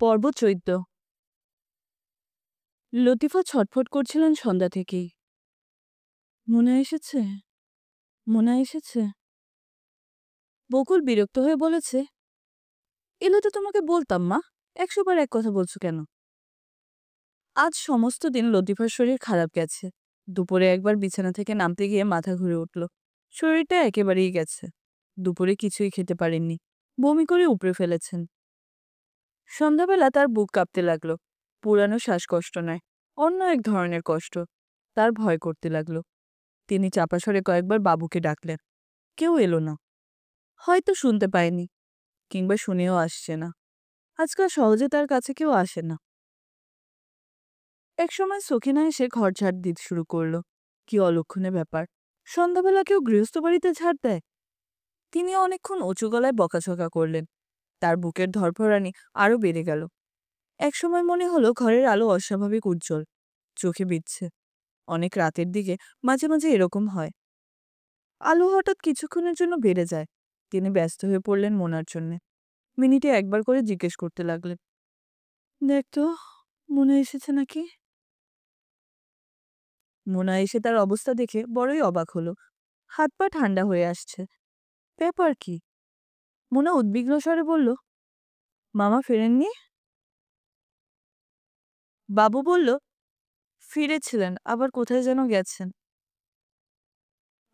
পর্ব ১৪। লতিফা ছটফট করছিলেন সন্ধ্যা থেকেই। মনে এসেছে, মনে এসেছে। বকুল বিরক্ত হয়ে বলেছে, এলে তো তোমাকে বলতাম মা, ১০০ বার এক কথা বলছো কেন? আজ সমস্ত দিন লতিফার শরীর খারাপ গেছে। দুপুরে একবার বিছানা থেকে নামতে গিয়ে মাথা ঘুরে উঠল। শরীরটা একেবারেই গেছে। দুপুরে কিছুই খেতে পারেননি, বমি করে উপড়ে ফেলেছেন। সন্ধ্যাবেলা তার বুক কাঁপতে লাগলো। পুরানো শ্বাসকষ্ট নয়, অন্য এক ধরনের কষ্ট। তার ভয় করতে লাগলো। তিনি চাপা স্বরে কয়েকবার বাবুকে ডাকলেন। কেউ এলো না। হয়তো শুনতে পায়নি, কিংবা শুনেও আসছে না। আজকাল সহজে তার কাছে কেউ আসে না। একসময় সখিনা এসে ঘর ঝাড় দিতে শুরু করলো। কি অলক্ষণে ব্যাপার! সন্ধ্যাবেলা কেউ গৃহস্থ বাড়িতে ঝাড় দেয়? তিনি অনেকক্ষণ উঁচু গলায় বকাঝকা করলেন। তার বুকের ধরফরানি আরো বেড়ে গেল। একসময় মনে হলো ঘরের আলো অস্বাভাবিক উজ্জ্বল, চোখে বিধছে। অনেক রাতের দিকে মাঝে মাঝে এরকম হয়। আলো হঠাৎ কিছুক্ষণের জন্য বেড়ে যায়। তিনি ব্যস্ত হয়ে পড়লেন মোনার জন্যে। মিনিটে একবার করে জিজ্ঞেস করতে লাগলেন, দেখ তো, মনে এসেছে নাকি? মোনা এসে তার অবস্থা দেখে বড়ই অবাক হলো। হাত পা ঠান্ডা হয়ে আসছে। ব্যাপার কি? মোনা উদ্বিগ্ন স্বরে বলল, মামা ফেরেননি? বাবু বলল, ফিরেছিলেন, আবার কোথায় যেন গেছেন।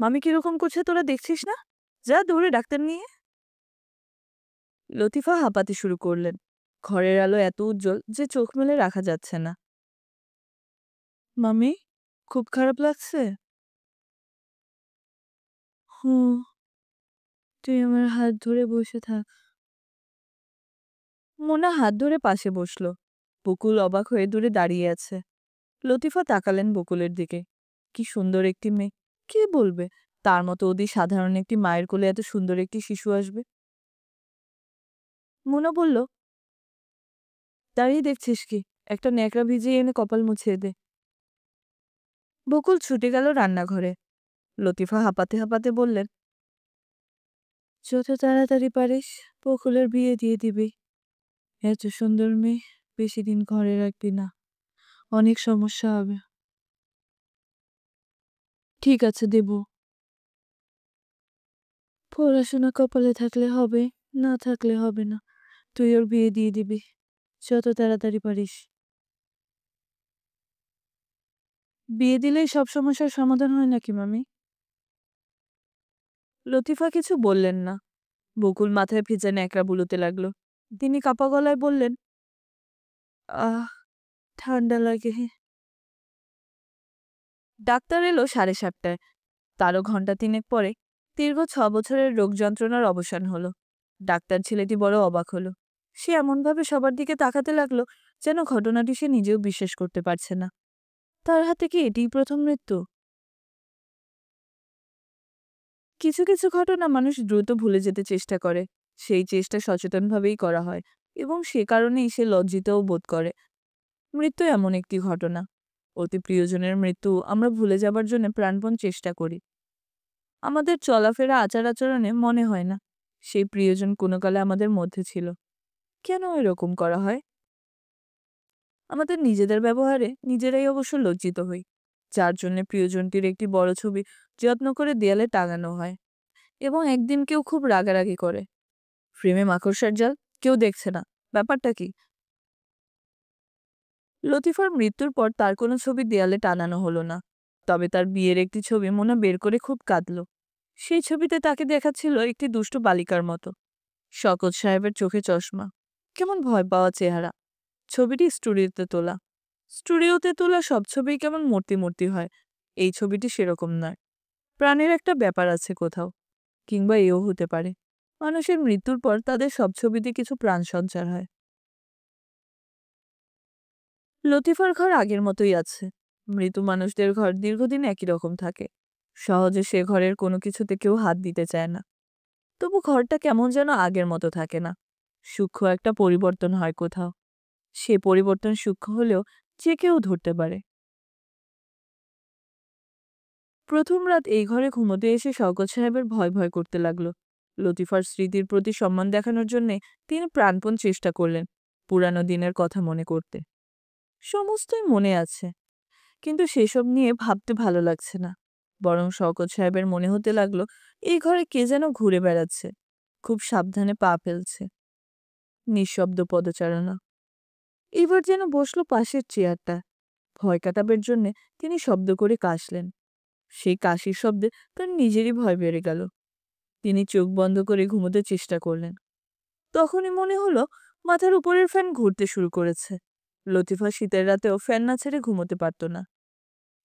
মামি কিরকম করছে তোরা দেখছিস না? যা দৌড়ে ডাক্তার নিয়ে। লতিফা হাঁপাতে শুরু করলেন। ঘরের আলো এত উজ্জ্বল যে চোখ মেলে রাখা যাচ্ছে না। মামি, খুব খারাপ লাগছে? হুম, তুই আমার হাত ধরে বসে থাক। মোনা হাত ধরে পাশে বসল। বকুল অবাক হয়ে দূরে দাঁড়িয়ে আছে। লতিফা তাকালেন বকুলের দিকে। কি সুন্দর একটি মেয়ে! কে বলবে তার মতো অতি সাধারণ একটি মায়ের কোলে এত সুন্দর একটি শিশু আসবে? মোনা বলল, দাঁড়িয়ে দেখছিস কি? একটা ন্যাকড়া ভিজিয়ে এনে কপাল মুছিয়ে দে। বকুল ছুটে গেল রান্নাঘরে। লতিফা হাঁপাতে হাঁপাতে বললেন, যত তাড়াতাড়ি পারিস বকুলের বিয়ে দিয়ে দিবি। এত সুন্দর মেয়ে বেশি দিন ঘরে রাখবি না, অনেক সমস্যা হবে। ঠিক আছে, দেব। পড়াশোনা কপালে থাকলে হবে, না থাকলে হবে না। তুই ওর বিয়ে দিয়ে দিবি যত তাড়াতাড়ি পারিস। বিয়ে দিলেই সব সমস্যার সমাধান হয় নাকি মামি? লতিফা কিছু বললেন না। বকুল মাথায় ভেজা ন্যাকড়া বুলোতে লাগলো। তিনি কাপা গলায় বললেন, আহ, ঠান্ডা লাগে। ডাক্তার এলো 7:30টায়। তারও ঘন্টা তিনেক পরে দীর্ঘ 6 বছরের রোগ যন্ত্রণার অবসান হলো। ডাক্তার ছেলেটি বড় অবাক হলো। সে এমনভাবে সবার দিকে তাকাতে লাগলো যেন ঘটনাটি সে নিজেও বিশ্বাস করতে পারছে না। তার হাতে কি এটিই প্রথম মৃত্যু? কিছু কিছু ঘটনা মানুষ দ্রুত ভুলে যেতে চেষ্টা করে। সেই চেষ্টা সচেতনভাবেই করা হয়, এবং সে কারণেই সে লজ্জিতও বোধ করে। মৃত্যু এমন একটি ঘটনা। অতি প্রিয়জনের মৃত্যু আমরা ভুলে যাবার জন্য প্রাণপণ চেষ্টা করি। আমাদের চলাফেরা আচার আচরণে মনে হয় না সেই প্রিয়জন কোনো কালে আমাদের মধ্যে ছিল। কেন এরকম করা হয়? আমাদের নিজেদের ব্যবহারে নিজেরাই অবশ্য লজ্জিত হই, যার জন্য প্রিয়জনটির একটি বড় ছবি যত্ন করে দেয়ালে টাঙানো হয়, এবং একদিন কেউ খুব রাগারাগি করে, ফ্রেমে মাকড়সার জাল, কেউ দেখছে না। ব্যাপারটা কি? লতিফার মৃত্যুর পর তার কোনো ছবি দেয়ালে টানানো হলো না। তবে তার বিয়ের একটি ছবি মোনা বের করে খুব কাঁদল। সেই ছবিতে তাকে দেখাচ্ছিল একটি দুষ্টু বালিকার মতো। শওকত সাহেবের চোখে চশমা, কেমন ভয় পাওয়া চেহারা। ছবিটি স্টুডিওতে তোলা। স্টুডিওতে তোলা সব ছবিই কেমন মূর্তি মূর্তি হয়। এই ছবিটি সেরকম নয়। প্রাণের একটা ব্যাপার আছে কোথাও। কিংবা এও হতে পারে, মানুষের মৃত্যুর পর তাদের সব ছবিতে কিছু প্রাণ সঞ্চার হয়। লতিফার ঘর আগের মতোই আছে। মৃত মানুষদের ঘর দীর্ঘদিন একই রকম থাকে। সহজে সে ঘরের কোনো কিছুতে কেউ হাত দিতে চায় না। তবু ঘরটা কেমন যেন আগের মতো থাকে না। সূক্ষ্ম একটা পরিবর্তন হয় কোথাও। সে পরিবর্তন সূক্ষ্ম হলেও যে কেউ ধরতে পারে। প্রথম রাত এই ঘরে ঘুমোতে এসে শওকত সাহেবের ভয় ভয় করতে লাগলো। লতিফার স্মৃতির প্রতি সম্মান দেখানোর জন্যে তিনি প্রাণপণ চেষ্টা করলেন পুরানো দিনের কথা মনে করতে। সমস্তই মনে আছে, কিন্তু সেসব নিয়ে ভাবতে ভালো লাগছে না। বরং শওকত সাহেবের মনে হতে লাগলো এই ঘরে কে যেন ঘুরে বেড়াচ্ছে, খুব সাবধানে পা ফেলছে। নিঃশব্দ পদচারণা। এবার যেন বসলো পাশের চেয়ারটা। ভয় কাটাবার জন্যে তিনি শব্দ করে কাশলেন। সেই কাশির শব্দে তার নিজেরই ভয় বেড়ে গেল। তিনি চোখ বন্ধ করে ঘুমোতে চেষ্টা করলেন। তখনই মনে হলো মাথার উপরের ফ্যান ঘুরতে শুরু করেছে। লতিফা শীতের রাতেও ফ্যান না ছেড়ে ঘুমোতে পারত না।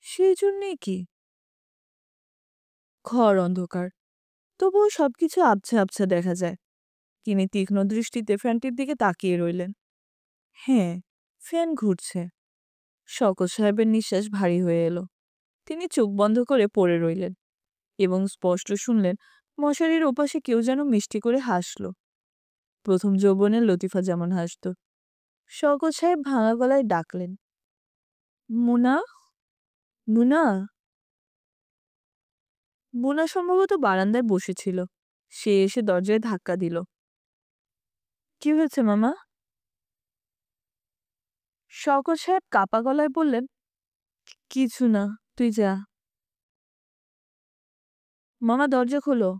সেই জন্যেই কি? ঘর অন্ধকার, তবুও সবকিছু আবছা আবছা দেখা যায়। তিনি তীক্ষ্ণ দৃষ্টিতে ফ্যানটির দিকে তাকিয়ে রইলেন। হ্যাঁ, ফ্যান ঘুরছে। শওকত সাহেবের নিঃশ্বাস ভারী হয়ে এলো। তিনি চোখ বন্ধ করে পড়ে রইলেন এবং স্পষ্ট শুনলেন মশারির ওপাশে কেউ যেন মিষ্টি করে হাসল। প্রথম যৌবনের লতিফা যেমন হাসত। শওকত সাহেব ভাঙা গলায় ডাকলেন, মুনা, মুনা। মুনা সম্ভবত বারান্দায় বসেছিল। সে এসে দরজায় ধাক্কা দিল। কি হয়েছে মামা? শওকত সাহেব কাপা গলায় বললেন, কিছু না, তুই যা। মামা দরজা খোলো।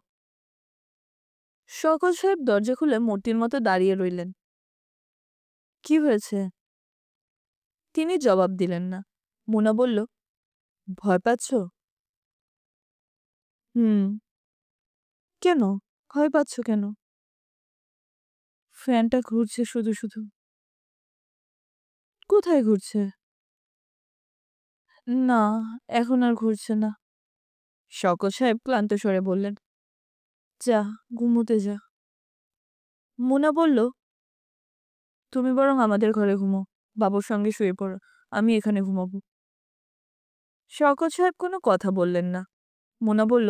শওকত সাহেব দরজা খুলে মূর্তির মতো দাঁড়িয়ে রইলেন। কি হয়েছে? তিনি জবাব দিলেন না। মুনা বলল, ভয় পাচ্ছ? হুম। কেন? ভয় পাচ্ছ কেন? ফ্যানটা ঘুরছে শুধু শুধু। কোথায় ঘুরছে? না, এখন আর ঘুরছে না। শওকত সাহেব ক্লান্ত স্বরে বললেন, যা, ঘুমোতে যা। মুনা বলল, তুমি বরং আমাদের ঘরে ঘুমো, বাবুর সঙ্গে শুয়ে পড়ো, আমি এখানে ঘুমাবো। শওকত সাহেব কোনো কথা বললেন না। মুনা বলল,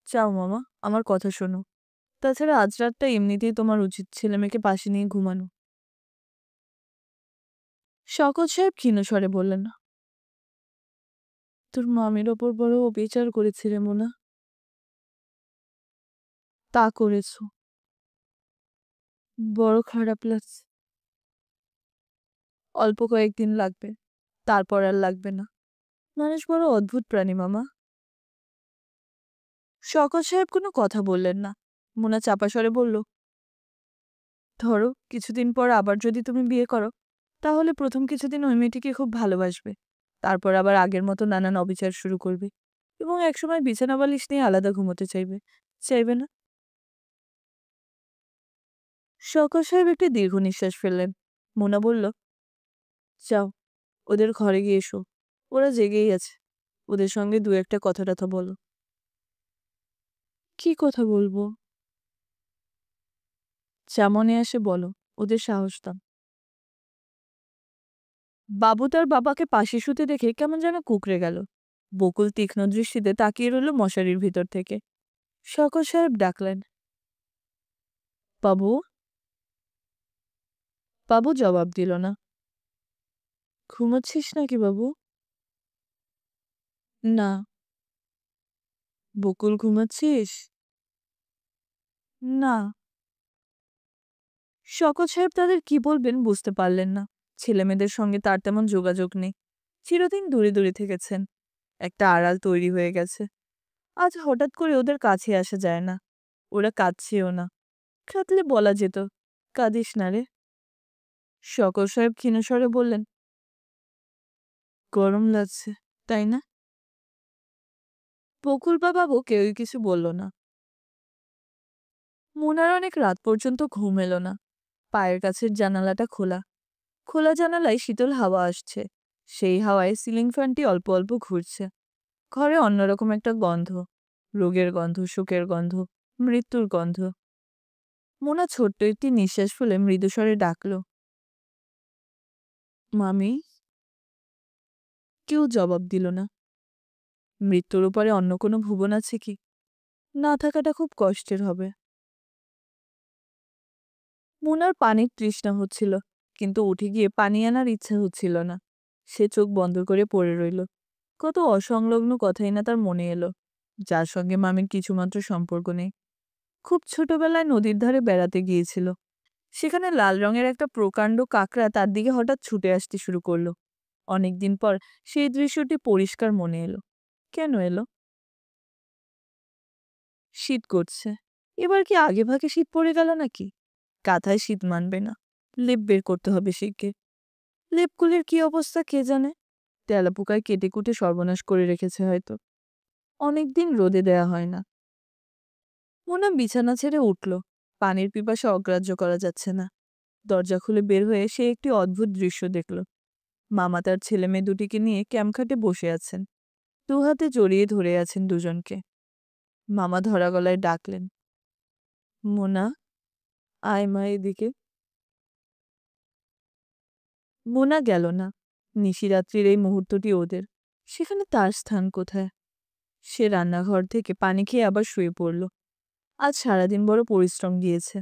চাও মামা, আমার কথা শোনো। তাছাড়া আজ রাতটা এমনিতেই তোমার উচিত ছেলেমেয়েকে পাশে নিয়ে ঘুমানো। শওকত সাহেব ক্ষীণ স্বরে বললেন, তোর মামির ওপর বড় অবিচার করেছিলে মোনা। তা করেছ, বড় খারাপ লাগছে। অল্প কয়েকদিন লাগবে, তারপর আর লাগবে না। মানুষ বড় অদ্ভুত প্রাণী মামা। শওকত সাহেব কোনো কথা বললেন না। মোনা চাপা স্বরে বলল, ধরো কিছুদিন পর আবার যদি তুমি বিয়ে করো, তাহলে প্রথম কিছুদিন ওই মেয়েটিকে খুব ভালোবাসবে। তারপর আবার আগের মতো নানান অবিচার শুরু করবে এবং একসময় বিছানা বালিশ নিয়ে আলাদা ঘুমোতে চাইবে। চাইবে না? শওকত সাহেব একটি দীর্ঘ নিঃশ্বাস ফেললেন। মোনা বলল, যাও, ওদের ঘরে গিয়ে এসো। ওরা জেগেই আছে। ওদের সঙ্গে দু একটা কথা টথা বলো। কি কথা বলবো? যা মনে আসে বলো, ওদের সাহস দাও। বাবু তার বাবাকে পাশে শুতে দেখে কেমন যেন কুঁকড়ে গেল। বকুল তীক্ষ্ণ দৃষ্টিতে তাকিয়ে রইল মশারির ভিতর থেকে। শওকত সাহেব ডাকলেন, বাবু। বাবু জবাব দিল না। ঘুমাচ্ছিস নাকি বাবু? না। বকুল, ঘুমাচ্ছিস? না। শওকত সাহেব তাদের কি বলবেন বুঝতে পারলেন না। ছেলেমেয়েদের সঙ্গে তার তেমন যোগাযোগ নেই। চিরদিন দূরে দূরে থেকেছেন। একটা আড়াল তৈরি হয়ে গেছে। আজ হঠাৎ করে ওদের কাছে আসা যায় না। ওরা কাঁদছেও না। কাঁদলে বলা যেত, কাঁদিস না রে। শওকত সাহেব ক্ষীণস্বরে বললেন, গরম লাগছে, তাই না? বকুল বা বাবু কেউই কিছু বলল না। মোনার অনেক রাত পর্যন্ত ঘুম এলো না। পায়ের কাছের জানালাটা খোলা। খোলা জানালায় শীতল হাওয়া আসছে। সেই হাওয়ায় সিলিং ফ্যানটি অল্প অল্প ঘুরছে। ঘরে অন্যরকম একটা গন্ধ। রোগের গন্ধ, শোকের গন্ধ, মৃত্যুর গন্ধ। মোনা ছোট্ট একটি নিঃশ্বাস ফেলে মৃদুস্বরে ডাকল, মামি। কেউ জবাব দিল না। মৃত্যুর উপরে অন্য কোনো ভুবন আছে কি? না থাকাটা খুব কষ্টের হবে। মোনার পানির তৃষ্ণা হচ্ছিল, কিন্তু উঠে গিয়ে পানি আনার ইচ্ছা হচ্ছিল না। সে চোখ বন্ধ করে পড়ে রইল। কত অসংলগ্ন কথাই না তার মনে এলো, যার সঙ্গে মামির কিছুমাত্র সম্পর্ক নেই। খুব ছোটবেলায় নদীর ধারে বেড়াতে গিয়েছিল। সেখানে লাল রঙের একটা প্রকাণ্ড কাকড়া তার দিকে হঠাৎ ছুটে আসতে শুরু করলো। অনেকদিন পর সেই দৃশ্যটি পরিষ্কার মনে এলো। কেন এলো? শীত করছে। এবার কি আগেভাগে শীত পড়ে গেল নাকি? কাঁথায় শীত মানবে না। লেপ বের করতে হবে শিগগির। লেপগুলির কি অবস্থা কে জানে? তেলাপোকায় কেটে কুটে সর্বনাশ করে রেখেছে হয়তো। অনেকদিন রোদে দেয়া হয় না। মোনা বিছানা ছেড়ে উঠল। পানির পিপাসা অগ্রাহ্য করা যাচ্ছে না। দরজা খুলে বের হয়ে সে একটি অদ্ভুত দৃশ্য দেখল। মামা তার ছেলে মেয়ে দুটিকে নিয়ে ক্যাম্পখাটে বসে আছেন। দু হাতে জড়িয়ে ধরে আছেন দুজনকে। মামা ধরা গলায় ডাকলেন, মোনা, আয় মা এদিকে। মোনা গেল না। নিশিরাত্রির এই মুহূর্তটি ওদের। সেখানে তার স্থান কোথায়? সে রান্নাঘর থেকে পানি খেয়ে আবার শুয়ে পড়ল। আজ সারাদিন বড় পরিশ্রম গিয়েছে।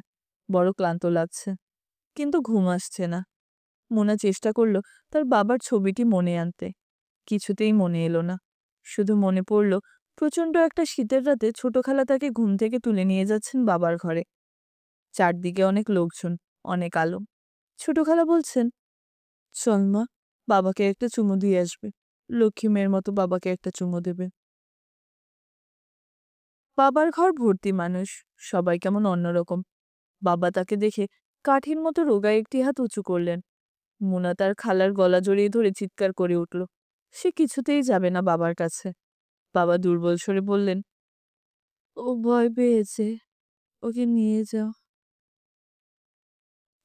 বড় ক্লান্ত লাগছে। কিন্তু ঘুম আসছে না। মোনা চেষ্টা করল তার বাবার ছবিটি মনে আনতে। কিছুতেই মনে এলো না। শুধু মনে পড়ল প্রচণ্ড একটা শীতের রাতে ছোট খালা তাকে ঘুম থেকে তুলে নিয়ে যাচ্ছেন বাবার ঘরে। চারদিকে অনেক লোকজন, অনেক আলো। ছোট খালা বলছেন, চল মা, বাবাকে একটা চুমু দিয়ে আসবে। লক্ষ্মী মেয়ের মতো বাবাকে একটা চুমু দেবে। বাবার ঘর ভর্তি মানুষ, সবাই কেমন অন্যরকম। বাবা তাকে দেখে কাঠির মতো রোগা একটি হাত উঁচু করলেন। মুনা তার খালার গলা জড়িয়ে ধরে চিৎকার করে উঠল। সে কিছুতেই যাবে না বাবার কাছে। বাবা দুর্বল স্বরে বললেন, ও ভয় পেয়েছে, ওকে নিয়ে যাও।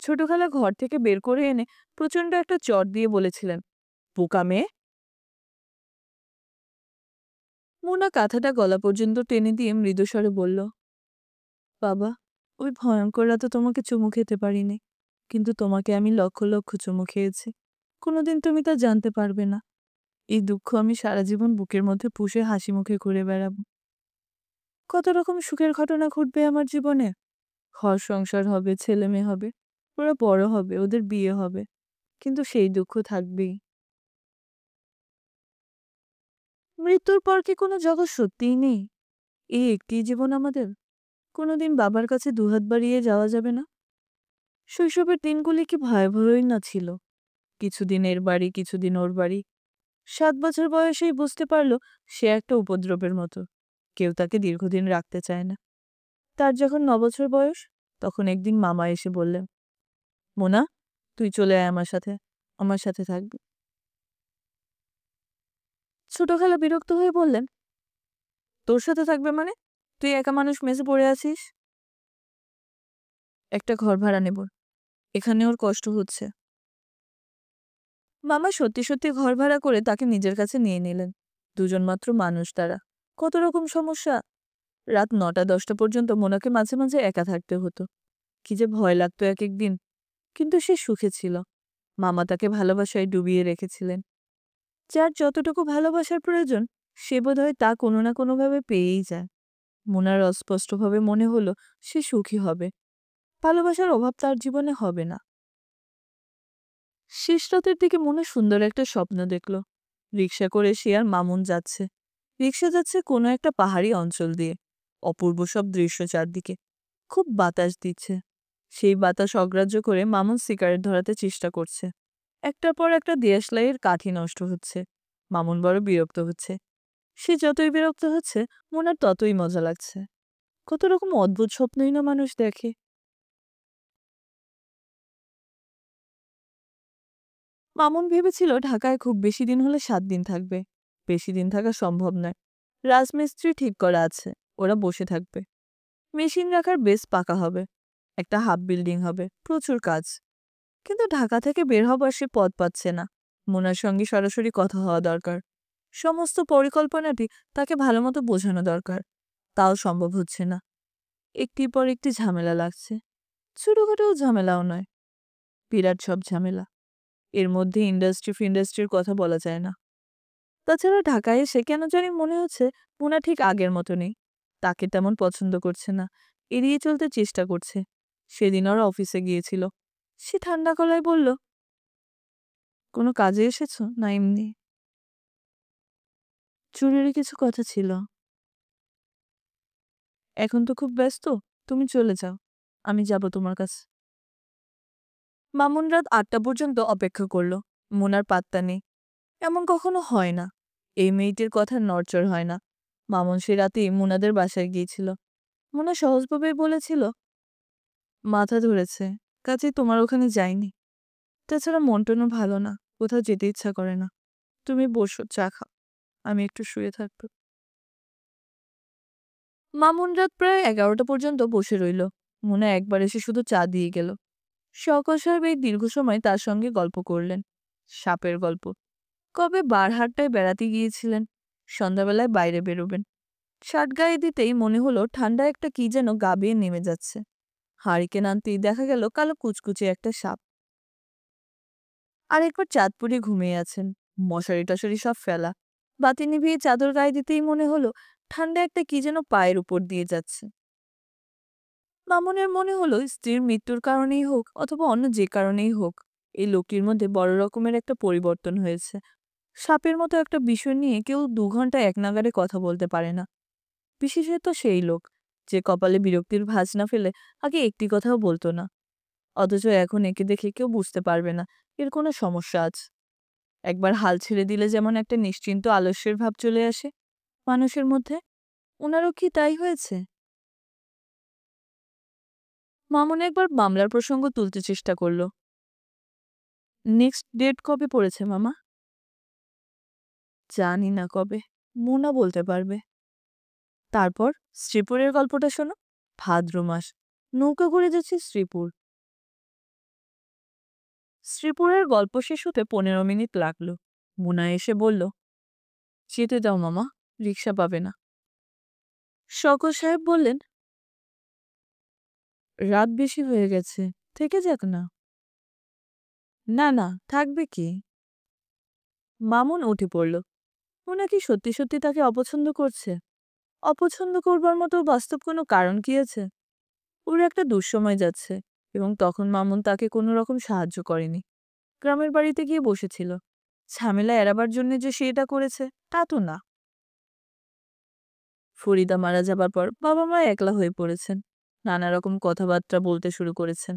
ছোট খালা ঘর থেকে বের করে এনে প্রচণ্ড একটা চট দিয়ে বলেছিলেন, বোকা মেয়ে। মুনা কাঁথাটা গলা পর্যন্ত টেনে দিয়ে মৃদুস্বরে বলল, বাবা, ওই ভয়ঙ্কর রাতে তোমাকে চুমু খেতে পারিনি, কিন্তু তোমাকে আমি লক্ষ লক্ষ চুমু খেয়েছি। কোনোদিন তুমি তা জানতে পারবে না। এই দুঃখ আমি সারা জীবন বুকের মধ্যে পুষে হাসি মুখে ঘুরে বেড়াবো। কত রকম সুখের ঘটনা ঘটবে আমার জীবনে। ঘর সংসার হবে, ছেলে মেয়ে হবে, ওরা বড় হবে, ওদের বিয়ে হবে, কিন্তু সেই দুঃখ থাকবেই। মৃত্যুর পর কি কোনো জগৎ সত্যিই নেই? এই একটি জীবন আমাদের। কোনোদিন বাবার কাছে দুহাত বাড়িয়ে যাওয়া যাবে না? শৈশবের দিনগুলি কি ভয়াবহই না ছিল। কিছুদিন এর বাড়ি, কিছুদিন ওর বাড়ি। 7 বছর বয়সেই বুঝতে পারল সে একটা উপদ্রবের মতো। কেউ তাকে দীর্ঘদিন রাখতে চায় না। তার যখন 9 বছর বয়স, তখন একদিন মামা এসে বললেন, মোনা, তুই চলে আয় আমার সাথে, আমার সাথে থাকবি। ছোট খালা বিরক্ত হয়ে বললেন, তোর সাথে থাকবে মানে? তুই একা মানুষ মেসে পড়ে আছিস। একটা ঘর ভাড়া নেব, এখানে ওর কষ্ট হচ্ছে। মামা সত্যি সত্যি ঘর ভাড়া করে তাকে নিজের কাছে নিয়ে নিলেন। দুজন মাত্র মানুষ তারা। কত রকম সমস্যা। রাত 9টা 10টা পর্যন্ত মোনাকে মাঝে মাঝে একা থাকতে হতো। কি যে ভয় লাগতো এক একদিন। কিন্তু সে সুখে ছিল। মামা তাকে ভালোবাসায় ডুবিয়ে রেখেছিলেন। যার যতটুকু ভালোবাসার প্রয়োজন, সে বোধহয় তা কোনো না কোনোভাবে পেয়েই যায়। মোনার অস্পষ্টভাবে মনে হলো সে সুখী হবে। ভালোবাসার অভাব তার জীবনে হবে না। শেষ রাতের দিকে মনে সুন্দর একটা স্বপ্ন দেখল। রিকশা করে সে আর মামুন যাচ্ছে। রিকশা যাচ্ছে কোনো একটা পাহাড়ি অঞ্চল দিয়ে। অপূর্ব সব দৃশ্য চারদিকে। খুব বাতাস দিচ্ছে। সেই বাতাস অগ্রাহ্য করে মামুন সিগারেট ধরাতে চেষ্টা করছে। একটার পর একটা দেশলাইয়ের কাঠি নষ্ট হচ্ছে। মামুন বড় বিরক্ত হচ্ছে। সে যতই বিরক্ত হচ্ছে, মোনার ততই মজা লাগছে। কত রকম অদ্ভুত স্বপ্নই না মানুষ দেখে। মামুন ভেবেছিল ঢাকায় খুব বেশি দিন হলে 7 দিন থাকবে। বেশি দিন থাকা সম্ভব নয়। রাজমিস্ত্রি ঠিক করা আছে, ওরা বসে থাকবে। মেশিন রাখার বেশ পাকা হবে। একটা হাফ বিল্ডিং হবে, প্রচুর কাজ। কিন্তু ঢাকা থেকে বের হবার সে পথ পাচ্ছে না। মোনার সঙ্গে সরাসরি কথা হওয়া দরকার। সমস্ত পরিকল্পনাটি তাকে ভালোমতো বোঝানো দরকার। তাও সম্ভব হচ্ছে না। একটির পর একটি ঝামেলা লাগছে। ছোটখাটো ঝামেলাও নয়, বিরাট সব ঝামেলা। এর মধ্যে ইন্ডাস্ট্রির কথা বলা যায় না। তাছাড়া ঢাকায় এসে কেন জানি মনে হচ্ছে মোনা ঠিক আগের মতো নেই। তাকে তেমন পছন্দ করছে না। এড়িয়ে চলতে চেষ্টা করছে। সেদিন ওরা অফিসে গিয়েছিল। সে ঠান্ডা গলায় বলল, কোনো কাজে এসেছো না এমনি? জরুরি কিছু কথা ছিল। এখন তো খুব ব্যস্ত। তুমি চলে যাও। আমি যাব তোমার কাছে। মামুন রাত ৮টা পর্যন্ত অপেক্ষা করল। মোনার পাত্তা নেই। এমন কখনো হয় না। এই মেয়েটির কথা নড়চড় হয় না। মামুন সে রাতেই মুনাদের বাসায় গিয়েছিল। মোনা সহজভাবেই বলেছিল, মাথা ধরেছে, কাজেই তোমার ওখানে যাইনি। তাছাড়া মন টনও ভালো না, কোথাও যেতে ইচ্ছা করে না। তুমি বসো, চা খাও, আমি একটু শুয়ে থাকবো। মামুন রাত প্রায় 11টা পর্যন্ত বসে রইল। মোনা একবার এসে শুধু চা দিয়ে গেল। শওকত সাহেব এই দীর্ঘ সময় তার সঙ্গে গল্প করলেন। সাপের গল্প। কবে বারহাট্টায় বেড়াতে গিয়েছিলেন। সন্ধ্যাবেলায় বাইরে বেরোবেন। শার্ট গায়ে দিতেই মনে হলো ঠান্ডা একটা কি যেন গা বেয়ে নেমে যাচ্ছে। হারিকেন আনতেই দেখা গেল কালো কুচকুচে একটা সাপ। আর একবার চাঁদপুরে ঘুমিয়ে আছেন। মশারি টশারি সব ফেলা। বাতি নিভিয়ে চাদর গায়ে দিতেই মনে হলো ঠান্ডা একটা কি যেন পায়ের উপর দিয়ে যাচ্ছে। মামুনের মনে হলো স্ত্রীর মৃত্যুর কারণেই হোক অথবা অন্য যে কারণেই হোক, এই লোকটির মধ্যে বড় রকমের একটা পরিবর্তন হয়েছে। সাপের মতো একটা বিষয় নিয়ে কেউ 2 ঘন্টা এক নাগাড়ে কথা বলতে পারে না। বিশেষত সেই লোক যে কপালে বিরক্তির ভাঁজ না ফেলে আগে একটি কথাও বলতো না। অথচ এখন একে দেখে কেউ বুঝতে পারবে না এর কোনো সমস্যা আছে। একবার হাল ছেড়ে দিলে যেমন একটা নিশ্চিন্ত আলস্যের ভাব চলে আসে মানুষের মধ্যে, ওনারও কি তাই হয়েছে? মামুন একবার মামলার প্রসঙ্গ তুলতে চেষ্টা করল। নেক্সট ডেট কবে পড়েছে মামা? জানি না কবে, মোনা বলতে পারবে। তারপর শ্রীপুরের গল্পটা শোনো। ভাদ্র মাস, নৌকা ঘুরে যাচ্ছে শ্রীপুর। শ্রীপুরের গল্প শেষ হতে 15 মিনিট লাগলো। মুনা এসে বলল, যেতে দাও মামা, রিক্সা পাবে না। শওকত সাহেব বললেন, রাত বেশি হয়ে গেছে, থেকে যাক না। না না, থাকবে কি? মামুন উঠে পড়ল। মুনা কি সত্যি সত্যি তাকে অপছন্দ করছে? অপছন্দ করবার মতো বাস্তব কোনো কারণ কি আছে? ওর একটা দুঃসময় যাচ্ছে, এবং তখন মামুন তাকে কোনো রকম সাহায্য করেনি। গ্রামের বাড়িতে গিয়ে বসেছিল। ঝামেলা এড়াবার জন্য যে সে এটা করেছে তা তো না। ফরিদা মারা যাবার পর বাবা মা একলা হয়ে পড়েছেন। নানা রকম কথাবার্তা বলতে শুরু করেছেন।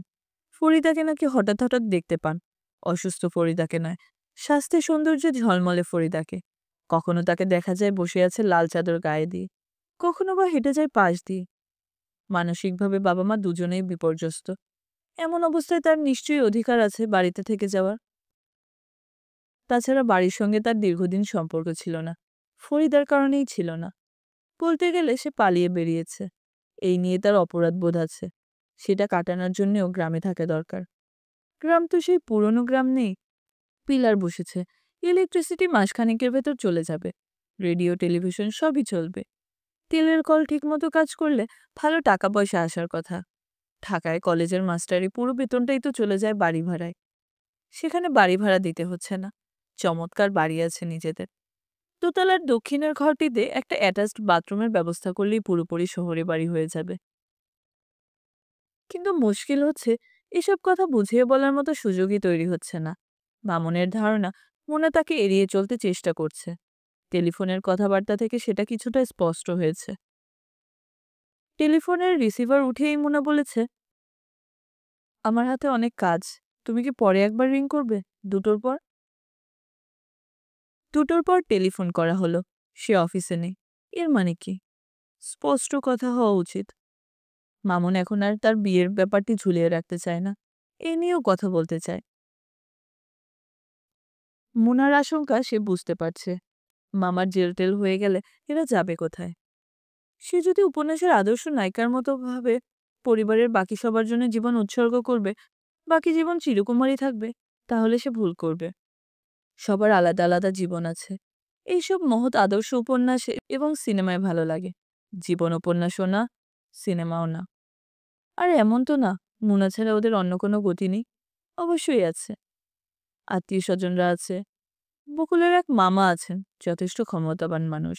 ফরিদাকে নাকি হঠাৎ হঠাৎ দেখতে পান। অসুস্থ ফরিদাকে নয়, স্বাস্থ্যে সৌন্দর্যে ঝলমলে ফরিদাকে। কখনো তাকে দেখা যায় বসে আছে লাল চাদর গায়ে দিয়ে, কখনো বা হেঁটে যায় পাশ দিয়ে। মানসিকভাবে বাবা মা দুজনেই বিপর্যস্ত। এমন অবস্থায় তার নিশ্চয়ই অধিকার আছে বাড়িতে থেকে যাওয়ার। তাছাড়া বাড়ির সঙ্গে তার দীর্ঘদিন সম্পর্ক ছিল না, ফরিদার কারণেই ছিল না। বলতে গেলে সে পালিয়ে বেরিয়েছে। এই নিয়ে তার অপরাধ বোধ আছে। সেটা কাটানোর জন্যেও গ্রামে থাকা দরকার। গ্রাম তো সেই পুরনো গ্রাম নেই। পিলার বসেছে, ইলেকট্রিসিটি মাসখানেকের ভেতর চলে যাবে। রেডিও টেলিভিশন সবই চলবে। তেলের কল ঠিকমতো কাজ করলে ভালো টাকা পয়সা আসার কথা। ঢাকায় কলেজের মাস্টারি পুরো বেতনটাই তো চলে যায় বাড়ি ভাড়ায়। সেখানে বাড়ি ভাড়া দিতে হচ্ছে না। চমৎকার বাড়ি আছে নিজেদের। দোতলার দক্ষিণের ঘরটিতে একটা অ্যাটাচড বাথরুমের ব্যবস্থা করলেই পুরোপুরি শহরে বাড়ি হয়ে যাবে। কিন্তু মুশকিল হচ্ছে এসব কথা বুঝিয়ে বলার মতো সুযোগই তৈরি হচ্ছে না। মামুনের ধারণা মোনা তাকে এড়িয়ে চলতে চেষ্টা করছে। টেলিফোনের কথাবার্তা থেকে সেটা কিছুটা স্পষ্ট হয়েছে। টেলিফোনের রিসিভার উঠেই মোনা বলেছে, আমার হাতে অনেক কাজ, তুমি কি পরে একবার রিং করবে? 2টোর পর। 2টোর পর টেলিফোন করা হলো। সে অফিসে নেই। এর মানে কি? স্পষ্ট কথা হওয়া উচিত। মামুন এখন আর তার বিয়ের ব্যাপারটি ঝুলিয়ে রাখতে চায় না। এ নিয়েও কথা বলতে চায়। মুনার আশঙ্কা সে বুঝতে পারছে। মামার জেল-টেল হয়ে গেলে এরা যাবে কোথায়? সে যদি উপন্যাসের আদর্শ নায়িকার মতো ভাবে পরিবারের বাকি সবার জন্য জীবন উৎসর্গ করবে, বাকি জীবন চিরকুমারী থাকবে, তাহলে সে ভুল করবে। সবার আলাদা আলাদা জীবন আছে। এইসব মহৎ আদর্শ উপন্যাস এবং সিনেমায় ভালো লাগে। জীবন উপন্যাসও না, সিনেমাও না। আর এমন তো না মুনা ছাড়া ওদের অন্য কোনো গতি নেই। অবশ্যই আছে। আত্মীয়-স্বজনরা আছে। বকুলের এক মামা আছেন, যথেষ্ট ক্ষমতাবান মানুষ।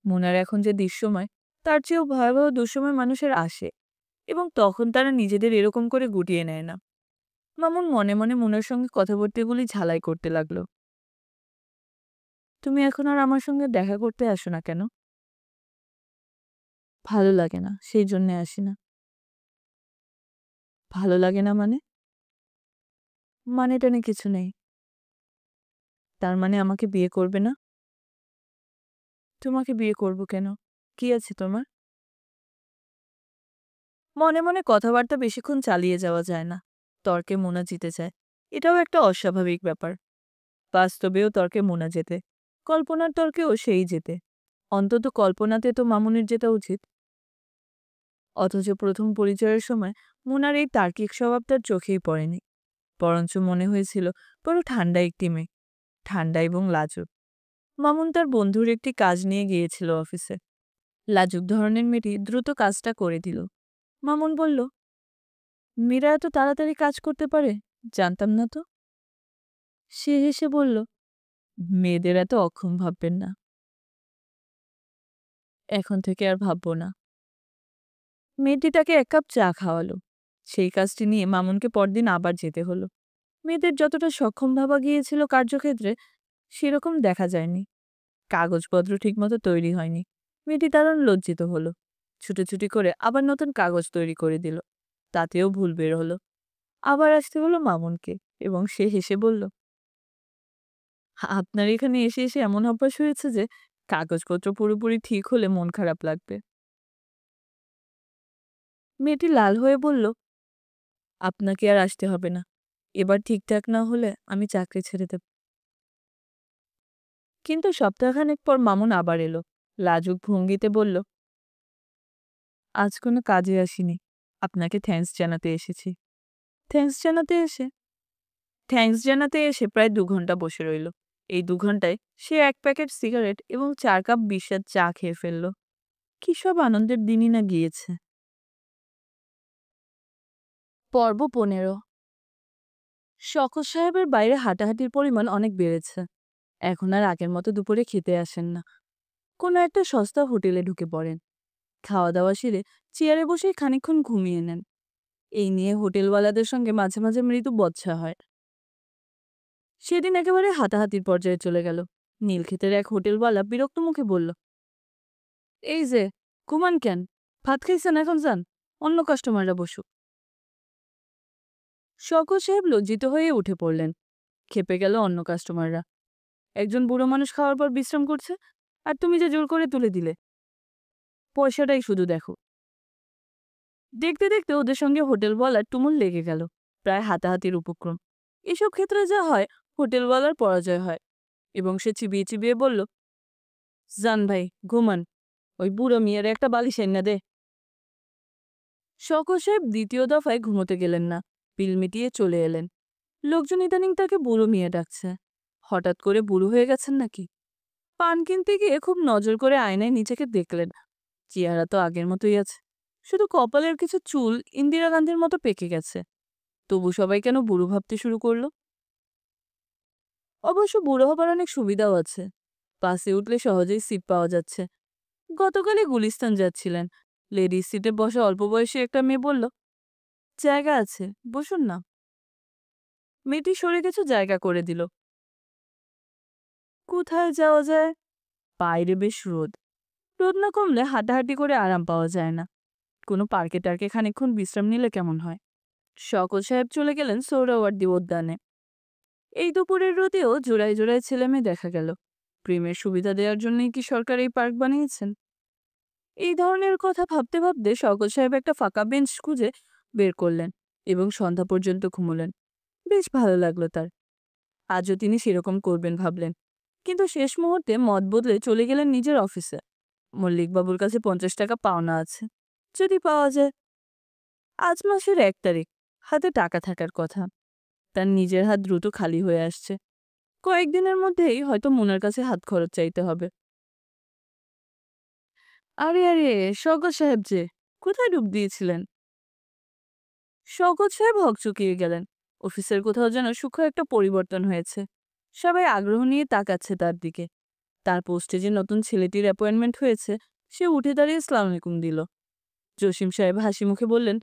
মুনার এখন যে দুঃসময়, তার চেয়েও ভয়াবহ দুঃসময় মানুষের আসে, এবং তখন তারা নিজেদের এরকম করে গুটিয়ে নেয় না। মামুন মনে মনে মুনার সঙ্গে কথাবার্তাগুলি ঝালাই করতে লাগলো। তুমি এখন আর আমার সঙ্গে দেখা করতে আসো না কেন? ভালো লাগে না, সেই জন্যে আসি না। ভালো লাগে না মানে? মানে টানে কিছু নেই। তার মানে আমাকে বিয়ে করবে না? তোমাকে বিয়ে করব কেন? কি আছে তোমার? মনে মনে কথাবার্তা বেশিক্ষণ চালিয়ে যাওয়া যায় না। তর্কে মোনা জিতে যায়। এটাও একটা অস্বাভাবিক ব্যাপার। বাস্তবেও তর্কে মোনা জেতে। কল্পনার তর্কেও সেই জেতে। অন্তত কল্পনাতে তো মামুনের জেতা উচিত। অথচ প্রথম পরিচয়ের সময় মোনার এই তার্কিক স্বভাব তার চোখেই পড়েনি। বরঞ্চ মনে হয়েছিল বড় ঠান্ডা একটি মেয়ে। ঠান্ডা এবং লাজুক। মামুন তার বন্ধুর একটি কাজ নিয়ে গিয়েছিল অফিসে। লাজুক ধরনের মেয়েটি দ্রুত কাজটা করে দিল। মামুন বলল, মীরা এত তাড়াতাড়ি কাজ করতে পারে? জানতাম না তো। সে হেসে বলল, মেয়েদের এত অক্ষম ভাববেন না। এখন থেকে আর ভাবব না। মেয়েটি তাকে এক কাপ চা খাওয়ালো। সেই কাজটি নিয়ে মামুনকে পরদিন আবার যেতে হলো। মেয়েদের যতটা সক্ষম ভাবা গিয়েছিল কার্যক্ষেত্রে, সেরকম দেখা যায়নি। কাগজপত্র ঠিকমতো তৈরি হয়নি। মেয়েটি দারুণ লজ্জিত হলো। ছুটোছুটি করে আবার নতুন কাগজ তৈরি করে দিল। তাতেও ভুল বের হলো। আবার আসতে হলো মামুনকে, এবং সে হেসে বলল, আপনার এখানে এসে এসে এমন অভ্যাস হয়েছে যে কাগজপত্র পুরোপুরি ঠিক হলে মন খারাপ লাগবে। মেয়েটি লাল হয়ে বলল, আপনাকে আর আসতে হবে না। এবার ঠিকঠাক না হলে আমি চাকরি ছেড়ে দেব। কিন্তু সপ্তাহখানেক পর মামুন আবার এলো। লাজুক ভঙ্গিতে বলল, আজ কোনো কাজে আসিনি। আপনাকে থ্যাঙ্কস জানাতে এসেছি। থ্যাঙ্কস জানাতে এসে থ্যাঙ্কস জানাতে এসে প্রায় 2 ঘন্টা বসে রইল। এই 2 ঘন্টায় সে 1 প্যাকেট সিগারেট এবং 4 কাপ বিস্বাদ চা খেয়ে ফেলল। কি সব আনন্দের দিনই না গিয়েছে। পর্ব 15। শওকত সাহেবের বাইরে হাঁটাহাঁটির পরিমাণ অনেক বেড়েছে। এখন আর আগের মতো দুপুরে খেতে আসেন না। কোনো একটা সস্তা হোটেলে ঢুকে পড়েন। খাওয়া দাওয়া সেরে চেয়ারে বসেই খানিকক্ষণ ঘুমিয়ে নেন। এই নিয়ে হোটেলওয়ালাদের সঙ্গে মাঝে মাঝে মৃদু বচসা হয়। সেদিন একেবারে হাতাহাতির পর্যায়ে চলে গেল। নীলক্ষেতের এক হোটেলওয়ালা বিরক্ত মুখে বলল, এই যে, ঘুমান কেন? ভাত খাইছেন, এখন যান। অন্য কাস্টমাররা বসুক। শওকত সাহেব লজ্জিত হয়ে উঠে পড়লেন। খেপে গেল অন্য কাস্টমাররা। একজন বুড়ো মানুষ খাওয়ার পর বিশ্রাম করছে, আর তুমি যে জোর করে তুলে দিলে। পয়সাটাই শুধু দেখো। দেখতে দেখতে ওদের সঙ্গে হোটেলওয়ালার তুমুল লেগে গেল। প্রায় হাতাহাতির উপক্রম। এসব ক্ষেত্রে যা হয়, হোটেলওয়ালার পরাজয় হয়। এবং সে চিবিয়ে চিবিয়ে বলল, জান ভাই, ঘুমান। ওই বুড়ো মেয়ের একটা বালিশ এনে দে। শওকত সাহেব দ্বিতীয় দফায় ঘুমোতে গেলেন না। বিল মিটিয়ে চলে এলেন। লোকজন ইদানিং তাকে বুড়ো মেয়ে ডাকছে। হঠাৎ করে বুড়ো হয়ে গেছেন নাকি? পান কিনতে গিয়ে খুব নজর করে আয়নায় নিজেকে দেখলেন। চেহারা তো আগের মতোই আছে। শুধু কপালের কিছু চুল ইন্দিরা গান্ধীর মতো পেকে গেছে। তবু সবাই কেন বুড়ো ভাবতে শুরু করলো? অবশ্য বুড়ো হবার অনেক সুবিধাও আছে। বাসে উঠলে সহজেই সিট পাওয়া যাচ্ছে। গতকালই গুলিস্তান যাচ্ছিলেন। লেডিস সিটে বসা অল্প বয়সী একটা মেয়ে বলল, জায়গা আছে, বসুন না। মেয়েটি সরে কিছু জায়গা করে দিল। কোথায় যাওয়া যায়? বাইরে বেশ রোদ। রোদ না কমলে হাঁটাহাঁটি করে আরাম পাওয়া যায় না। কোনো পার্কে টার্কে খানিকক্ষণ বিশ্রাম নিলে কেমন হয়? শওকত সাহেব চলে গেলেন সোহরাওয়ার্দী উদ্যানে। এই দুপুরের রোদেও জোড়ায় জোড়ায় ছেলেমেয়ে দেখা গেল। প্রেমের সুবিধা দেওয়ার জন্যই কি সরকার এই পার্ক বানিয়েছেন? এই ধরনের কথা ভাবতে ভাবতে শওকত সাহেব একটা ফাঁকা বেঞ্চ খুঁজে বের করলেন এবং সন্ধ্যা পর্যন্ত ঘুমোলেন। বেশ ভালো লাগলো তার। আজও তিনি সেরকম করবেন ভাবলেন। কিন্তু শেষ মুহূর্তে মত বদলে চলে গেলেন নিজের অফিসে। মল্লিকবাবুর কাছে 50 টাকা পাওনা আছে। যদি পাওয়া যায়। আজ মাসের 1 তারিখ। হাতে টাকা থাকার কথা। তার নিজের হাত দ্রুত খালি হয়ে আসছে। কয়েকদিনের মধ্যেই হয়তো মোনার কাছে হাত খরচ চাইতে হবে। আরে আরে, শওকত সাহেব যে, কোথায় ডুব দিয়েছিলেন? শওকত সাহেব হকচকিয়ে গেলেন। অফিসের কোথাও যেন সূক্ষ্ম একটা পরিবর্তন হয়েছে। সবাই আগ্রহ নিয়ে তাকাচ্ছে তার দিকে। তার পোস্টে যে নতুন ছেলেটির অ্যাপয়েন্টমেন্ট হয়েছে, সে উঠে দাঁড়িয়ে আসসালামু আলাইকুম দিল। জসিম সাহেব হাসি মুখে বললেন,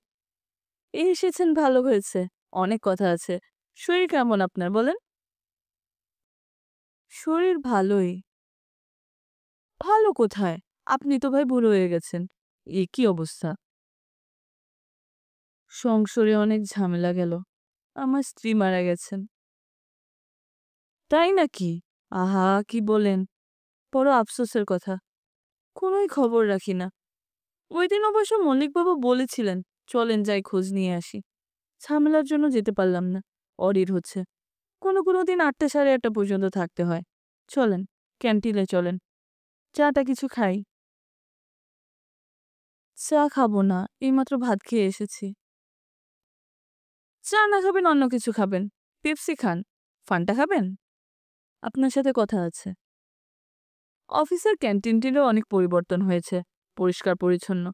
এই এসেছেন, ভালো হয়েছে। অনেক কথা আছে। শরীর কেমন আপনার বলেন? শরীর ভালোই। ভালো কোথায়? আপনি তো ভাই বুড়ো হয়ে গেছেন। এ কি অবস্থা? সংসারে অনেক ঝামেলা গেল। আমার স্ত্রী মারা গেছেন। তাই নাকি? আহা! কি বলেন? বড় আফসোসের কথা। কোনোই খবর রাখি না। ওইদিন অবশ্য মল্লিকবাবু বলেছিলেন, চলেন যাই খোঁজ নিয়ে আসি। ঝামেলার জন্য যেতে পারলাম না। অরির হচ্ছে। কোনো দিন ৮টা ৮:৩০ পর্যন্ত থাকতে হয়। চলেন, ক্যান্টিনে চলেন। চাটা কিছু খাই। চা খাবো না। এইমাত্র ভাত খেয়ে এসেছি। চা না খাবেন অন্য কিছু খাবেন। পেপসি খান। ফান্টা খাবেন? আপনার সাথে কথা আছে। অফিসের ক্যান্টিনটিরও অনেক পরিবর্তন হয়েছে। পরিষ্কার পরিচ্ছন্ন।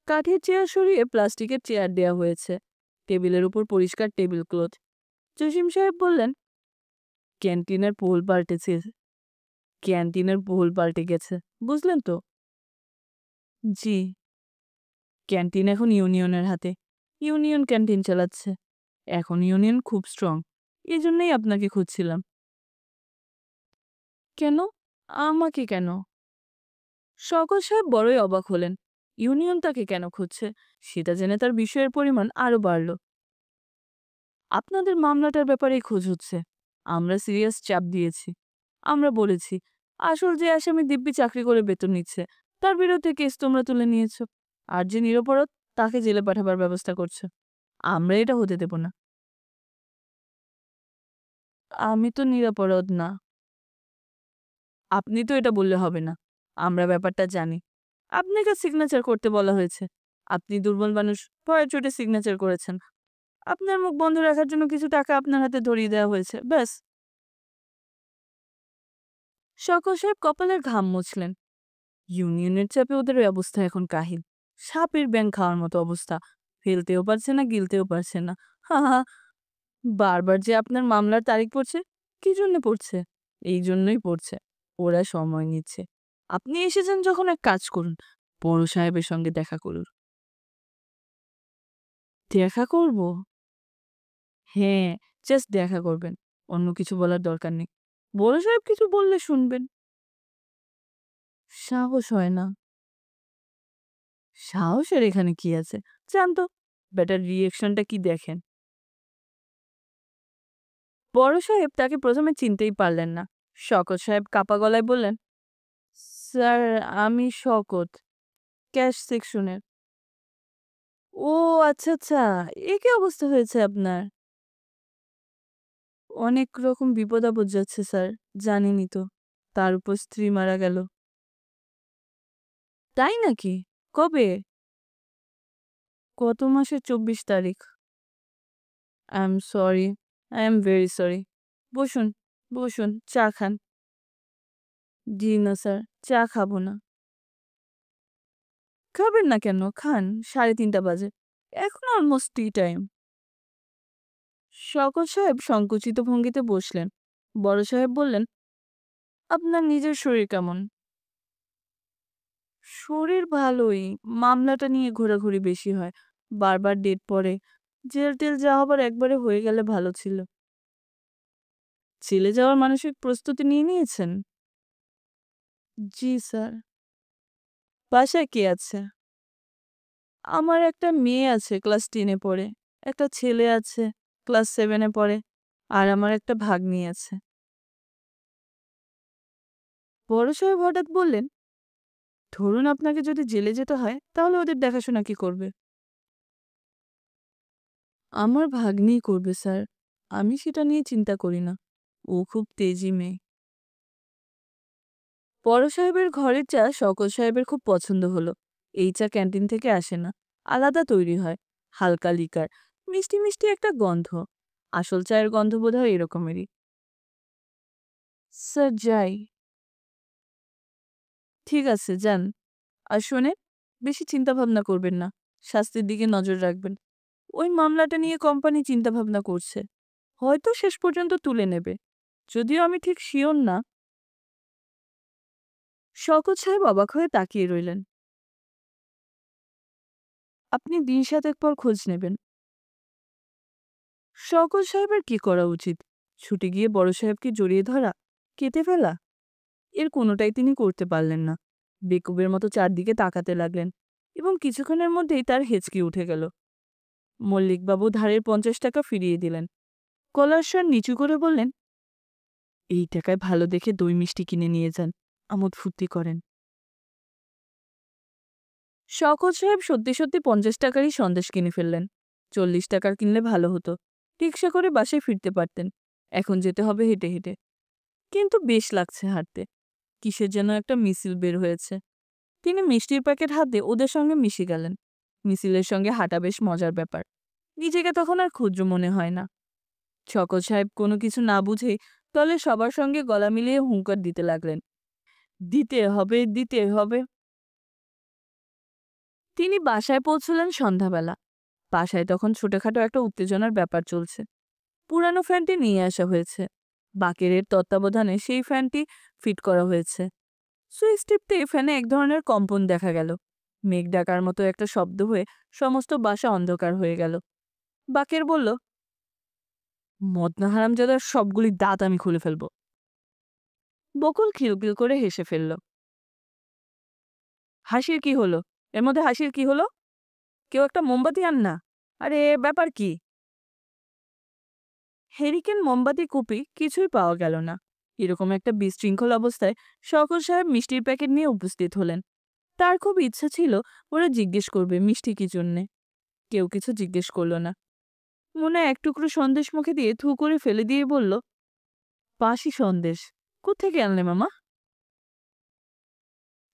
কাঠের চেয়ার সরিয়ে প্লাস্টিকের চেয়ার দেয়া হয়েছে। টেবিলের উপর পরিষ্কার টেবিল ক্লথ। জসিম সাহেব বললেন, ক্যান্টিনের পোল পাল্টেছে। ক্যান্টিনের পোল পাল্টে গেছে। বুঝলেন তো? জি। ক্যান্টিন এখন ইউনিয়নের হাতে। ইউনিয়ন ক্যান্টিন চালাচ্ছে। এখন ইউনিয়ন খুব স্ট্রং। এজন্যই আপনাকে খুঁজছিলাম। কেন? আমাকে কেন? শওকত সাহেব বড়ই অবাক হলেন। ইউনিয়ন তাকে কেন খুঁজছে সেটা জেনে তার বিষয়ের পরিমাণ আরো বাড়ল। আপনাদের মামলাটার ব্যাপারেই খোঁজ হচ্ছে। আমরা সিরিয়াস চাপ দিয়েছি। আমরা বলেছি, আসল যে আসামি দিব্যি চাকরি করে বেতন নিচ্ছে, তার বিরুদ্ধে কেস তোমরা তুলে নিয়েছ। আর যে নিরপরাধ তাকে জেলে পাঠাবার ব্যবস্থা করছে। আমরা এটা হতে দেব না। আমি তো নিরপরাধ না। আপনি তো এটা বললে হবে না। আমরা ব্যাপারটা জানি। আপনাকে সিগনেচার করতে বলা হয়েছে। আপনি দুর্বল মানুষ, ভয়ের চোটে সিগনেচার করেছেন। আপনার মুখ বন্ধ রাখার জন্য কিছু টাকা আপনার হাতে ধরিয়ে দেওয়া হয়েছে, ব্যাস। শওকত সাহেব কপালের ঘাম মুছলেন। ইউনিয়নের চাপে ওদের ওই অবস্থা এখন কাহিল। সাপের ব্যাঙ খাওয়ার মতো অবস্থা। ফেলতেও পারছে না, গিলতেও পারছে না। হা হা। বারবার যে আপনার মামলার তারিখ পড়ছে, কি জন্য পড়ছে? এই জন্যই পড়ছে। ওরা সময় নিচ্ছে। আপনি এসেছেন যখন এক কাজ করুন, বড় সাহেবের সঙ্গে দেখা করুন। দেখা করব? হ্যাঁ, জাস্ট দেখা করবেন। অন্য কিছু বলার দরকার নেই। বড় সাহেব কিছু বললে শুনবেন। সাহস হয় না। সাহসের এখানে কি আছে? যান তো, ব্যাটার রিঅ্যাকশনটা কি দেখেন। বড় সাহেব তাকে প্রথমে চিনতেই পারলেন না। শওকত সাহেব কাপা গলায় বললেন, স্যার, আমি শওকত, ক্যাশ সেকশনের। ও আচ্ছা আচ্ছা, এ কি অবস্থা হয়েছে আপনার? অনেক রকম বিপদ আপদ যাচ্ছে স্যার, জানেনই তো। তার উপর স্ত্রী মারা গেল। তাই নাকি? কবে? গত মাসের ২৪ তারিখ। I am sorry. I am very sorry. বসুন, বসুন, চা খান। জি না স্যার, চা খাবো না। খাবেন না কেন? খান। ৩:৩০ বাজে। এখন অলমোস্ট টি টাইম। শওকত সাহেব সংকুচিত ভঙ্গিতে বসলেন। বড় সাহেব বললেন, আপনার নিজের শরীর কেমন? শরীর ভালোই। মামলাটা নিয়ে ঘোরাঘুরি বেশি হয়। বারবার ডেট পড়ে। জেল-টেল যা হবার একবারে হয়ে গেলে ভালো ছিল। জেলে যাওয়ার মানসিক প্রস্তুতি নিয়ে নিয়েছেন? জি স্যার। বাসায় কে আছে? আমার একটা মেয়ে আছে ক্লাস 10 এ পড়ে। একটা ছেলে আছে ক্লাস 7 এ পড়ে। আর আমার একটা ভাগ্নি আছে। বড় সাহেব হঠাৎ বললেন, ধরুন আপনাকে যদি জেলে যেতে হয় তাহলে ওদের দেখাশোনা কি করবে? আমার ভাগ্নিই করবে স্যার। আমি সেটা নিয়ে চিন্তা করি না। ও খুব তেজি মেয়ে। বড় সাহেবের ঘরের চা শওকত সাহেবের খুব পছন্দ হলো। এই চা ক্যান্টিন থেকে আসে না। আলাদা তৈরি হয়। হালকা লিকার। মিষ্টি মিষ্টি একটা গন্ধ। আসল চায়ের গন্ধ বোধহয় এরকমেরই। স্যার যাই। ঠিক আছে, যান। আর শোনেন, বেশি চিন্তাভাবনা করবেন না। স্বাস্থ্যের দিকে নজর রাখবেন। ওই মামলাটা নিয়ে কোম্পানি চিন্তাভাবনা করছে। হয়তো শেষ পর্যন্ত তুলে নেবে। যদিও আমি ঠিক শিওর না। শওকত সাহেব অবাক হয়ে তাকিয়ে রইলেন। আপনি দিন সাতেক পর খোঁজ নেবেন। শওকত সাহেবের কি করা উচিত? ছুটে গিয়ে বড় সাহেবকে জড়িয়ে ধরা? কেটে ফেলা? এর কোনোটাই তিনি করতে পারলেন না। বেকুবের মতো চারদিকে তাকাতে লাগলেন এবং কিছুক্ষণের মধ্যেই তার হেঁচকি উঠে গেল। মল্লিকবাবু ধারের ৫০ টাকা ফিরিয়ে দিলেন। গলার স্বর নিচু করে বললেন, এই টাকায় ভালো দেখে দই মিষ্টি কিনে নিয়ে যান, আমোদ ফুর্তি করেন। শওকত সাহেব সত্যি সত্যি 50 টাকারই সন্দেশ কিনে ফেললেন। 40 টাকার কিনলে ভালো হতো, রিক্সা করে বাসায় ফিরতে পারতেন। এখন যেতে হবে হেঁটে হেঁটে, কিন্তু বেশ লাগছে হাঁটতে। কিসের যেন একটা মিছিল বের হয়েছে। তিনি মিষ্টির প্যাকেট হাতে ওদের সঙ্গে মিশে গেলেন। মিছিলের সঙ্গে হাঁটা বেশ মজার ব্যাপার। নিজেকে তখন আর ক্ষুদ্র মনে হয় না। শওকত সাহেব কোনো কিছু না বুঝেই দলের সবার সঙ্গে গলা মিলিয়ে হুঙ্কার দিতে লাগলেন, দিতে হবে, দিতে হবে। তিনি বাসায় পৌঁছলেন সন্ধ্যাবেলা। বাসায় তখন ছোটখাটো একটা উত্তেজনার ব্যাপার চলছে। পুরানো ফ্যানটি নিয়ে আসা হয়েছে। বাকেরের তত্ত্বাবধানে সেই ফ্যানটি ফিট করা হয়েছে। সুইচ টিপতে ফ্যানে এক ধরনের কম্পন দেখা গেল। মেঘ ডাকার মতো একটা শব্দ হয়ে সমস্ত বাসা অন্ধকার হয়ে গেল। বাকের বলল, মদনা হারামজাদার সবগুলি দাঁত আমি খুলে ফেলব। বকুল খিলখিল করে হেসে ফেলল। হাসির কি হলো? এর মধ্যে হাসির কি হলো? কেউ একটা মোমবাতি আন না। আরে ব্যাপার কি? হেরিকেন, মোমবাতি, কুপি কিছুই পাওয়া গেল না। এরকম একটা বিশৃঙ্খল অবস্থায় শওকত সাহেব মিষ্টির প্যাকেট নিয়ে উপস্থিত হলেন। তার খুব ইচ্ছা ছিল ওরা জিজ্ঞেস করবে মিষ্টি কি জন্যে। কেউ কিছু জিজ্ঞেস করল না। মনে এক টুকরো সন্দেশ মুখে দিয়ে থু করে ফেলে দিয়ে বলল, বাসি সন্দেশ কোত্থেকে আনলে মামা?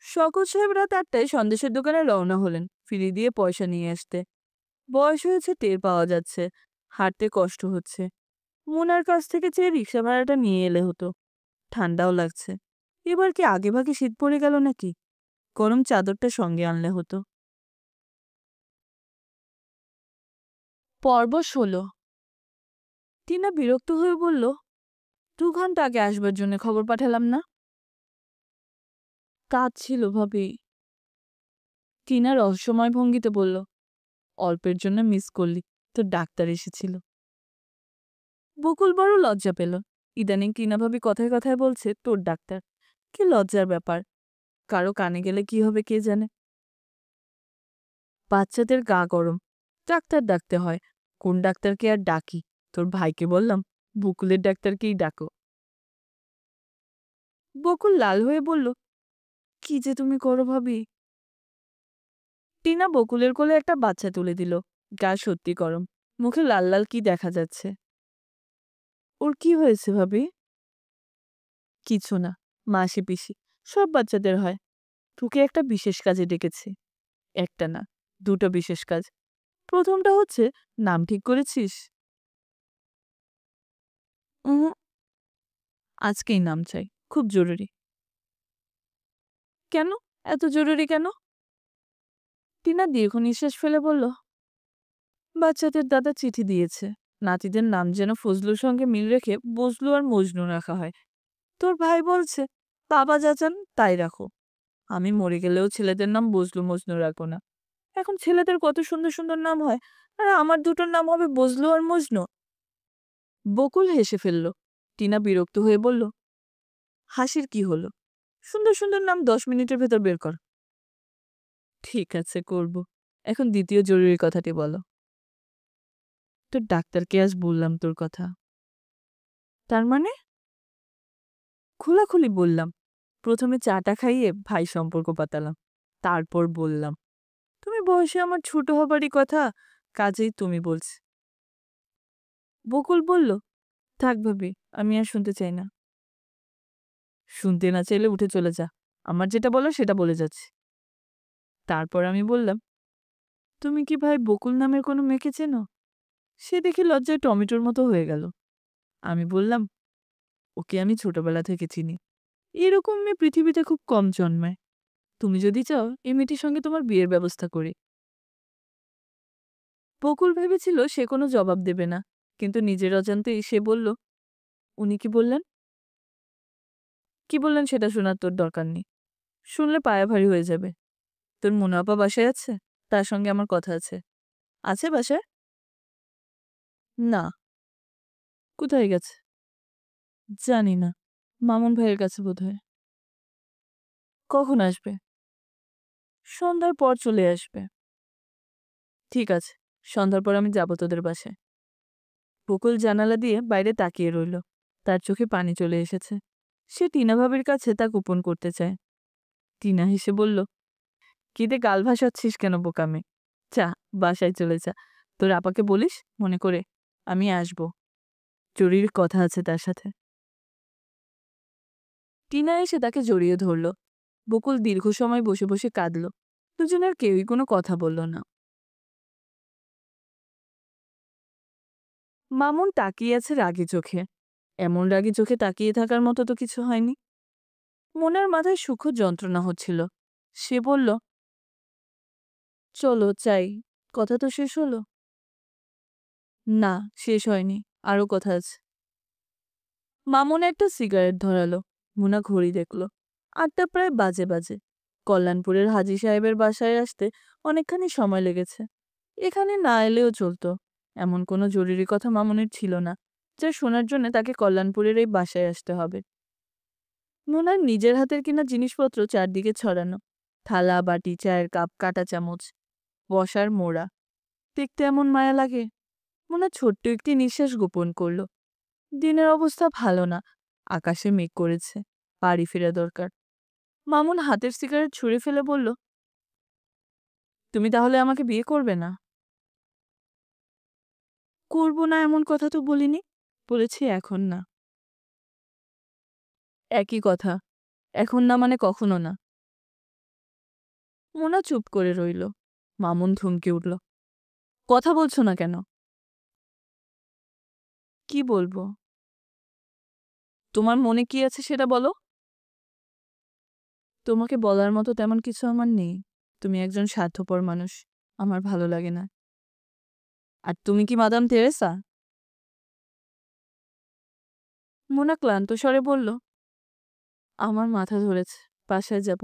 শওকত সাহেব রাত 8টায় সন্দেশের দোকানে রওনা হলেন ফিরে দিয়ে পয়সা নিয়ে আসতে। বয়স হয়েছে টের পাওয়া যাচ্ছে, হাঁটতে কষ্ট হচ্ছে। মোনার কাছ থেকে চেয়ে রিক্সা ভাড়াটা নিয়ে এলে হতো। ঠান্ডাও লাগছে। এবার কি আগেভাগে শীত পড়ে গেল নাকি? গরম চাদরটা সঙ্গে আনলে হতো। পর্ব 16। টিনা বিরক্ত হয়ে বলল, 2 ঘন্টা আগে আসবার জন্য খবর পাঠালাম না? কাজ ছিল ভাবি। টিনা রহস্যময় ভঙ্গিতে বলল, অল্পের জন্য মিস করলি, তো ডাক্তার এসেছিল। বকুল বড় লজ্জা পেল। ইদানিং টিনা ভাবি কথায় কথায় বলছে তোর ডাক্তার। কি লজ্জার ব্যাপার। কারো কানে গেলে কি হবে কে জানে। বাচ্চাদের গা গরম, ডাক্তার ডাকতে হয়। কোন ডাক্তারকে আর ডাকি? তোর ভাইকে বললাম, বকুলের ডাক্তারকেই ডাকো। বকুল লাল হয়ে বলল, কি যে তুমি করো ভাবি। টিনা বকুলের কোলে একটা বাচ্চা তুলে দিল। গা সত্যি গরম, মুখে লাল লাল কি দেখা যাচ্ছে। ওর কি হয়েছে ভাবি? কিছু না, মাসি পিসি সব বাচ্চাদের হয়। তোকে একটা বিশেষ কাজে ডেকেছি। একটা না, দুটো বিশেষ কাজ। প্রথমটা হচ্ছে, নাম ঠিক করেছিস? আজকেই নাম চাই, খুব জরুরি। কেন? এত জরুরি কেন? টিনা দীর্ঘ নিঃশ্বাস ফেলে বলল, বাচ্চাদের দাদা চিঠি দিয়েছে, নাতিদের নাম যেন ফজলুর সঙ্গে মিল রেখে বজলু আর মজনু রাখা হয়। তোর ভাই বলছে, বাবা যা চান তাই রাখো। আমি মরে গেলেও ছেলেদের নাম বজলু মজনু রাখবো না। এখন ছেলেদের কত সুন্দর সুন্দর নাম হয়, আর আমার দুটোর নাম হবে বজলু আর মজনু। বকুল হেসে ফেলল। টিনা বিরক্ত হয়ে বলল, হাসির কি হলো? সুন্দর সুন্দর নাম 10 মিনিটের ভেতর বের কর। ঠিক আছে, করব। এখন দ্বিতীয় জরুরি কথাটি বলো। তোর ডাক্তারকে আজ বললাম তোর কথা। তার মানে? খোলাখুলি বললাম। প্রথমে চাটা খাইয়ে ভাই সম্পর্ক পাতালাম, তারপর বললাম, তুমি বয়সে আমার ছোট হবারই কথা, কাজেই তুমি বলছি। বকুল বলল, থাক ভাবি, আমি আর শুনতে চাই না। শুনতে না চাইলে উঠে চলে যা, আমার যেটা বলো সেটা বলে যাচ্ছি। তারপর আমি বললাম, তুমি কি ভাই বকুল নামের কোনো মেয়েকে চেনো? সে দেখে লজ্জায় টমেটোর মতো হয়ে গেল। আমি বললাম, ওকে আমি ছোটবেলা থেকে চিনি। এরকম মেয়ে পৃথিবীতে খুব কম জন্মায়। তুমি যদি চাও এই মেয়েটির সঙ্গে তোমার বিয়ের ব্যবস্থা করি। বকুল ভেবেছিল সে কোনো জবাব দেবে না, কিন্তু নিজের অজান্তেই সে বলল, উনি কি বললেন? কি বললেন সেটা শোনার তোর দরকার নেই। শুনলে পায়া ভারী হয়ে যাবে। তোর মুনাফা বাসায় আছে? তার সঙ্গে আমার কথা আছে। আছে বাসায়? না। কোথায় গেছে? জানি না, মামুন ভাইয়ের কাছে বোধহয়। কখন আসবে? সন্ধ্যার পর চলে আসবে। ঠিক আছে, সন্ধ্যার পর আমি যাব তোদের বাসায়। বকুল জানালা দিয়ে বাইরে তাকিয়ে রইল। তার চোখে পানি চলে এসেছে। সে টিনা ভাবির কাছে তা গোপন করতে চায়। টিনা হেসে বলল, কিতে গাল ভাসাচ্ছিস কেন বোকামে? যা, বাসায় চলে যা। তোর আপাকে বলিস মনে করে আমি আসব, জরুরি কথা আছে তার সাথে। টিনা এসে তাকে জড়িয়ে ধরল। বকুল দীর্ঘ সময় বসে বসে কাঁদল। দুজনের কেউই কোনো কথা বলল না। মামুন তাকিয়ে আছে রাগী চোখে। এমন রাগী চোখে তাকিয়ে থাকার মতো তো কিছু হয়নি। মনের মাথায় সূক্ষ্ম যন্ত্রণা হচ্ছিল। সে বলল, চলো চাই। কথা তো শেষ হলো? না, শেষ হয়নি, আরো কথা আছে। মামুন একটা সিগারেট ধরালো। মুনা ঘড়ি দেখল, ৮টা প্রায় বাজে বাজে। কল্যাণপুরের হাজী সাহেবের বাসায় আসতে অনেকখানি সময় লেগেছে। এখানে না এলেও চলতো, এমন কোনো জরুরি কথা মামুনের ছিল না যা শোনার জন্য তাকে কল্যাণপুরের এই বাসায় আসতে হবে। মুনার নিজের হাতের কিনা জিনিসপত্র চারদিকে ছড়ানো, থালা বাটি, চায়ের কাপ, কাঁটা চামচ, বসার মোড়া। দেখতে এমন মায়া লাগে। মুনা ছোট্ট একটি নিঃশ্বাস গোপন করল। দিনের অবস্থা ভালো না, আকাশে মেঘ করেছে, বাড়ি ফেরা দরকার। মামুন হাতের সিগারেট ছুঁড়ে ফেলে বলল, তুমি তাহলে আমাকে বিয়ে করবে না? করবো না এমন কথা তো বলিনি, বলেছি এখন না। একই কথা, এখন না মানে কখনো না। মোনা চুপ করে রইল। মামুন ধমকে উঠল, কথা বলছো না কেন? কি বলবো? তোমার মনে কি আছে সেটা বলো। তোমাকে বলার মতো তেমন কিছু আমার নেই। তুমি একজন স্বার্থপর মানুষ, আমার ভালো লাগে না। আর তুমি কি মাদাম তেরেসা? মোনা ক্লান্ত স্বরে বলল, আমার মাথা ধরেছে, বাসায় যাব।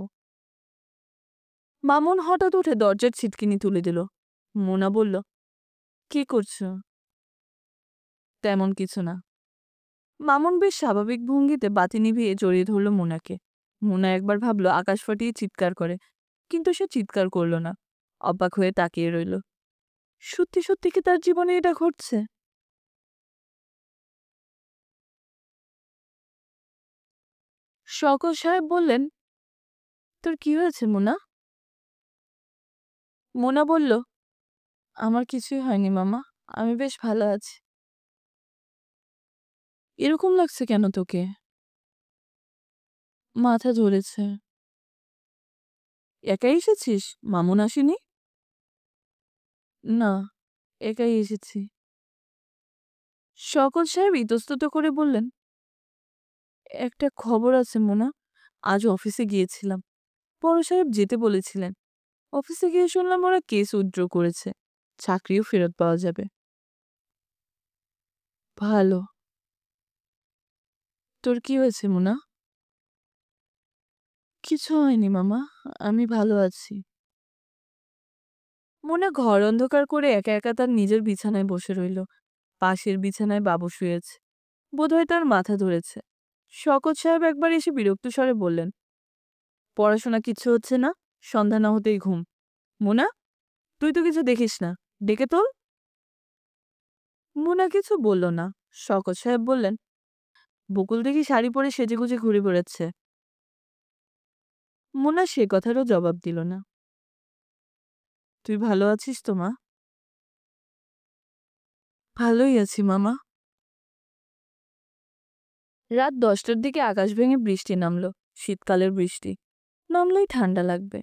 মামুন হঠাৎ উঠে দরজার ছিটকিনি তুলে দিল। মোনা বলল, কি করছো? তেমন কিছু না। মামুন বেশ স্বাভাবিক ভঙ্গিতে বাতি নিভিয়ে জড়িয়ে ধরল মোনাকে। মোনা একবার ভাবল আকাশ ফাটিয়ে চিৎকার করে, কিন্তু সে চিৎকার করল না, অবাক হয়ে তাকিয়ে রইল। সত্যি সত্যি কি তার জীবনে এটা ঘটছে? শওকত সাহেব বললেন, তোর কি হয়েছে মোনা? মোনা বলল, আমার কিছুই হয়নি মামা, আমি বেশ ভালো আছি। এরকম লাগছে কেন তোকে? মাথা ধরেছে। একাই এসেছিস? মামুন আসেনি? না, একাই এসেছি। শওকত সাহেব ইতস্তত করে বললেন, একটা খবর আছে মোনা। আজ অফিসে গিয়েছিলাম, বড় সাহেব যেতে বলেছিলেন। অফিসে গিয়ে শুনলাম ওরা কেস উইথড্র করেছে, চাকরিও ফেরত পাওয়া যাবে। ভালো। তোর কি হয়েছে মোনা? কিছু হয়নি মামা, আমি ভালো আছি। মোনা ঘর অন্ধকার করে একা একা তার নিজের বিছানায় বসে রইল। পাশের বিছানায় বাবু শুয়েছে, বোধহয় তার মাথা ধরেছে। শওকত সাহেব একবার এসে বিরক্ত স্বরে বললেন, পড়াশোনা কিচ্ছু হচ্ছে না, সন্ধ্যা না হতেই ঘুম। মোনা, তুই তো কিছু দেখিস না, ডেকে তোল। মোনা কিছু বলল না। শওকত সাহেব বললেন, বকুল দেখি শাড়ি পরে সেজেগুজে ঘুরে বেড়াচ্ছে। মোনা সে কথারও জবাব দিল না। তুই ভালো আছিস তো মা? ভালোই আছি মামা। রাত 10টার দিকে আকাশ ভেঙে বৃষ্টি নামলো। শীতকালের বৃষ্টি, নামলেই ঠান্ডা লাগবে।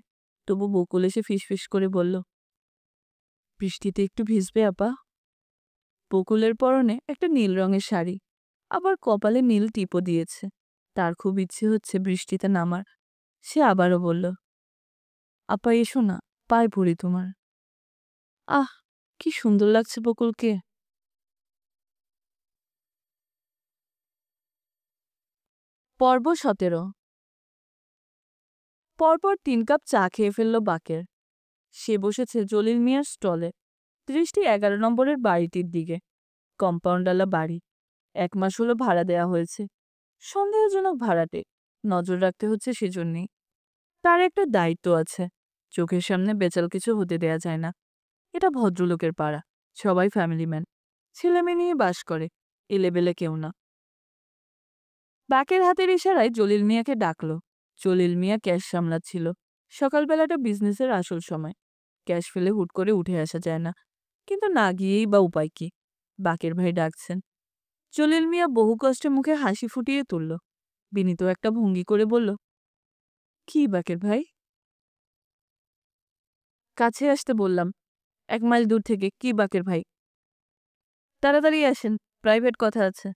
তবু বকুল এসে ফিসফিস করে বলল, বৃষ্টিতে একটু ভিজবে আপা? বকুলের পরনে একটা নীল রঙের শাড়ি, আবার কপালে নীল টিপও দিয়েছে। তার খুব ইচ্ছে হচ্ছে বৃষ্টিতে নামার। সে আবারও বলল, আপা এসো না, পায়ে পড়ি তোমার। আহ, কি সুন্দর লাগছে বকুলকে। পর্ব 17। পরপর 3 কাপ চা খেয়ে ফেলল বাকের। সে বসেছে জলিল মিয়ার স্টলে। দৃষ্টি 11 নম্বরের বাড়িটির দিকে। কম্পাউন্ডওয়ালা বাড়ি, 1 মাস হলো ভাড়া দেয়া হয়েছে। সন্দেহজনক ভাড়াটে, নজর রাখতে হচ্ছে সেজন্যেই। তার একটা দায়িত্ব আছে, চোখের সামনে বেচাল কিছু হতে দেয়া যায় না। এটা ভদ্রলোকের পাড়া, সবাই ফ্যামিলি ম্যান। ছেলেমেয়ে নিয়ে বাস করে, এলেবেলে কেউ না। বাকের হাতের ইশারায় জলিল মিয়াকে ডাকলো। জলিল মিয়া ক্যাশ সামলাচ্ছিল। সকালবেলাটা বিজনেসের আসল সময়। ক্যাশ ফেলে হুট করে উঠে আসা যায় না, কিন্তু না গিয়েই বা উপায় কি? বাকের ভাই ডাকছেন। জলিল মিয়া বহু কষ্টে মুখে হাসি ফুটিয়ে তুলল। বিনীত একটা ভঙ্গি করে বলল, কি বাকের ভাই? কাছে আসতে বললাম। 1 মাইল দূর থেকে। কি বাকের ভাই? তাড়াতাড়ি আসেন, প্রাইভেট কথা আছে।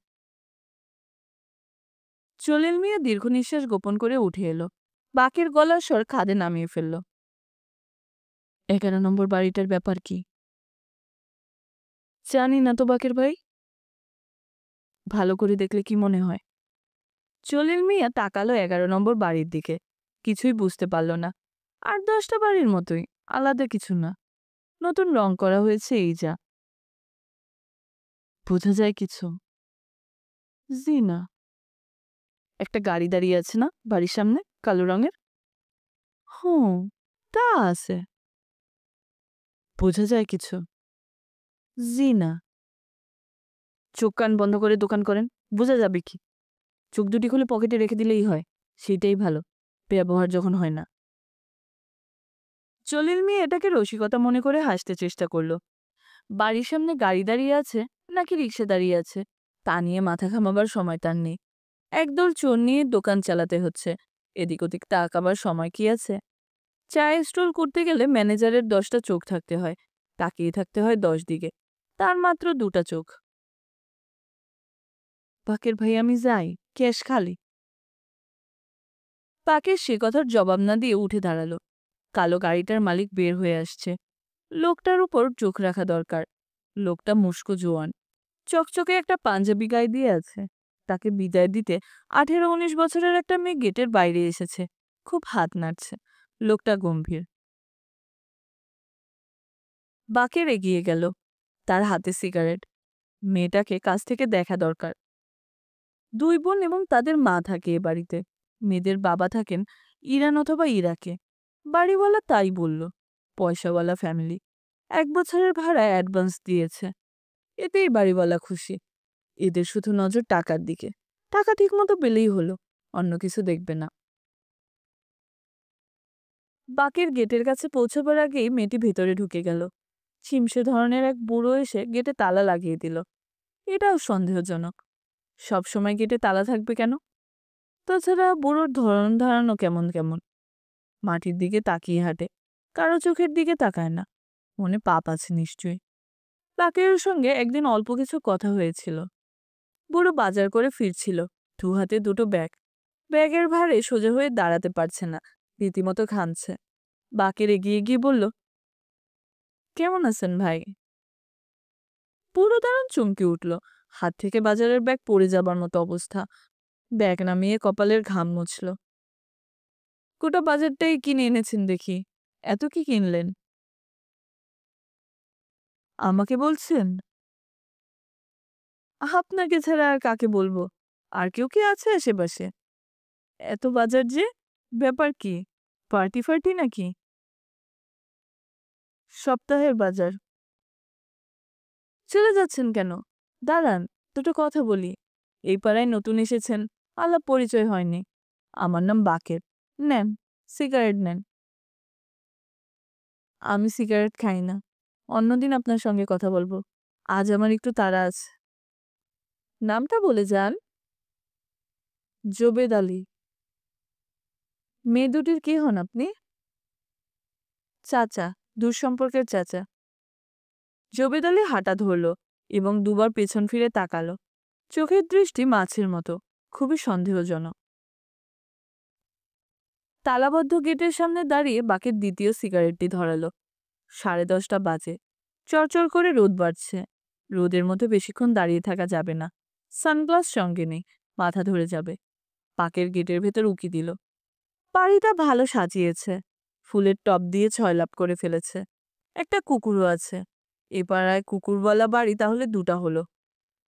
জলিল মিয়া দীর্ঘ নিঃশ্বাস গোপন করে উঠে এলো। বাকের গলার স্বর খাদে নামিয়ে ফেলল। 11 নম্বর বাড়িটার ব্যাপার কি? জানি না তো বাকের ভাই। ভালো করে দেখলে কি মনে হয়? জলিল মিয়া তাকালো 11 নম্বর বাড়ির দিকে। কিছুই বুঝতে পারল না। 8-10টা বাড়ির মতোই, আলাদা কিছু না। নতুন রং করা হয়েছে এই যা। বোঝা যায় কিছু? জি না। একটা গাড়ি দাঁড়িয়ে আছে না বাড়ির সামনে, কালো রঙের? হুম, তা আছে। বোঝা যায় কিছু? জি না। চোখ কান বন্ধ করে দোকান করেন, বোঝা যাবে কি? চোখ দুটি খুলে পকেটে রেখে দিলেই হয়, সেটাই ভালো, ব্যবহার যখন হয় না। জলিল মিয়া এটাকে রসিকতা মনে করে হাসতে চেষ্টা করলো। বাড়ির সামনে গাড়ি দাঁড়িয়ে আছে নাকি রিক্সা দাঁড়িয়ে আছে তা নিয়ে মাথা ঘামাবার সময় তার নেই। একদল চোর নিয়ে দোকান চালাতে হচ্ছে, এদিক ওদিক তাকাবার সময় কি আছে? চায়ের স্টল করতে গেলে ম্যানেজারের 10টা চোখ থাকতে হয়, তাকিয়ে থাকতে হয় 10 দিকে, তার মাত্র 2টা চোখ। পাকের ভাই আমি যাই, ক্যাশ খালি। পাকের সে কথার জবাব না দিয়ে উঠে দাঁড়ালো। কালো গাড়িটার মালিক বের হয়ে আসছে। লোকটার উপর চোখ রাখা দরকার। লোকটা মুস্কো জোয়ান, চকচকে একটা পাঞ্জাবি গায়ে দিয়ে আছে। তাকে বিদায় দিতে 18-19 বছরের একটা মেয়ে গেটের বাইরে এসেছে, খুব হাত নাড়ছে। লোকটা গম্ভীর। বাকের এগিয়ে গেল, তার হাতে সিগারেট। মেয়েটাকে কাছ থেকে দেখা দরকার। 2 বোন এবং তাদের মা থাকে এ বাড়িতে। মেয়েদের বাবা থাকেন ইরান অথবা ইরাকে। বাড়িওয়ালা তাই বলল, পয়সাওয়ালা ফ্যামিলি। 1 বছরের ভাড়া অ্যাডভান্স দিয়েছে। এতেই বাড়িওয়ালা খুশি। এদের শুধু নজর টাকার দিকে। টাকা ঠিকমতো পেলেই হলো, অন্য কিছু দেখবে না। বাকের গেটের কাছে পৌঁছবার আগেই মেয়েটি ভেতরে ঢুকে গেল। ছিমসে ধরনের এক বুড়ো এসে গেটে তালা লাগিয়ে দিল। এটাও সন্দেহজনক। সব সময় গেটে তালা থাকবে কেন? তাছাড়া বুড়োর ধরন ধারণও কেমন কেমন। মাটির দিকে তাকিয়ে হাঁটে, কারো চোখের দিকে তাকায় না। মনে পাপ আছে নিশ্চয়ই। বাকের সঙ্গে একদিন অল্প কিছু কথা হয়েছিল। বুড়ো বাজার করে ফিরছিল, 2 হাতে 2টো ব্যাগ। ব্যাগের ভারে সোজা হয়ে দাঁড়াতে পারছে না, রীতিমতো ঘামছে। বাকের এগিয়ে গিয়ে বলল, কেমন আছেন ভাই? বুড়ো দাঁড়ান চমকে উঠল। হাত থেকে বাজারের ব্যাগ পড়ে যাবার মতো অবস্থা। ব্যাগ নামিয়ে কপালের ঘাম মুছল। গোটা বাজারটাই কিনে এনেছেন দেখি, এত কি কিনলেন? আমাকে বলছেন? আপনাকে ছাড়া আর কাকে বলবো? আর কেউ কি আছে আশেপাশে? এত বাজার যে, ব্যাপার কি? পার্টি ফার্টি নাকি? সপ্তাহের বাজার। চলে যাচ্ছেন কেন? দাঁড়ান, দুটো কথা বলি। এই পাড়ায় নতুন এসেছেন, আলাপ পরিচয় হয়নি। আমার নাম বাকের। নেন, সিগারেট নেন। আমি সিগারেট খাই না। অন্যদিন আপনার সঙ্গে কথা বলবো, আজ আমার একটু তাড়া আছে। নামটা বলে যান। জোবেদ আলী। মেয়ে দুটির কে হন আপনি? চাচা, দূর সম্পর্কের চাচা। জোবেদ আলী হাঁটা ধরল এবং দুবার পেছন ফিরে তাকালো। চোখের দৃষ্টি মাছের মতো, খুবই সন্দেহজনক। তালাবদ্ধ গেটের সামনে দাঁড়িয়ে বাকের দ্বিতীয় সিগারেটটি ধরালো। 10:30 বাজে। চরচর করে রোদ বাড়ছে। রোদের মধ্যে বেশিক্ষণ দাঁড়িয়ে থাকা যাবে না। সানগ্লাস সঙ্গে নেই, মাথা ধরে যাবে। পাকের গেটের ভেতর উকি দিল। বাড়িটা ভালো সাজিয়েছে। ফুলের টব দিয়ে ছয়লাপ করে ফেলেছে। একটা কুকুরও আছে। এ পাড়ায় কুকুরওয়ালা বাড়ি তাহলে 2টা হলো।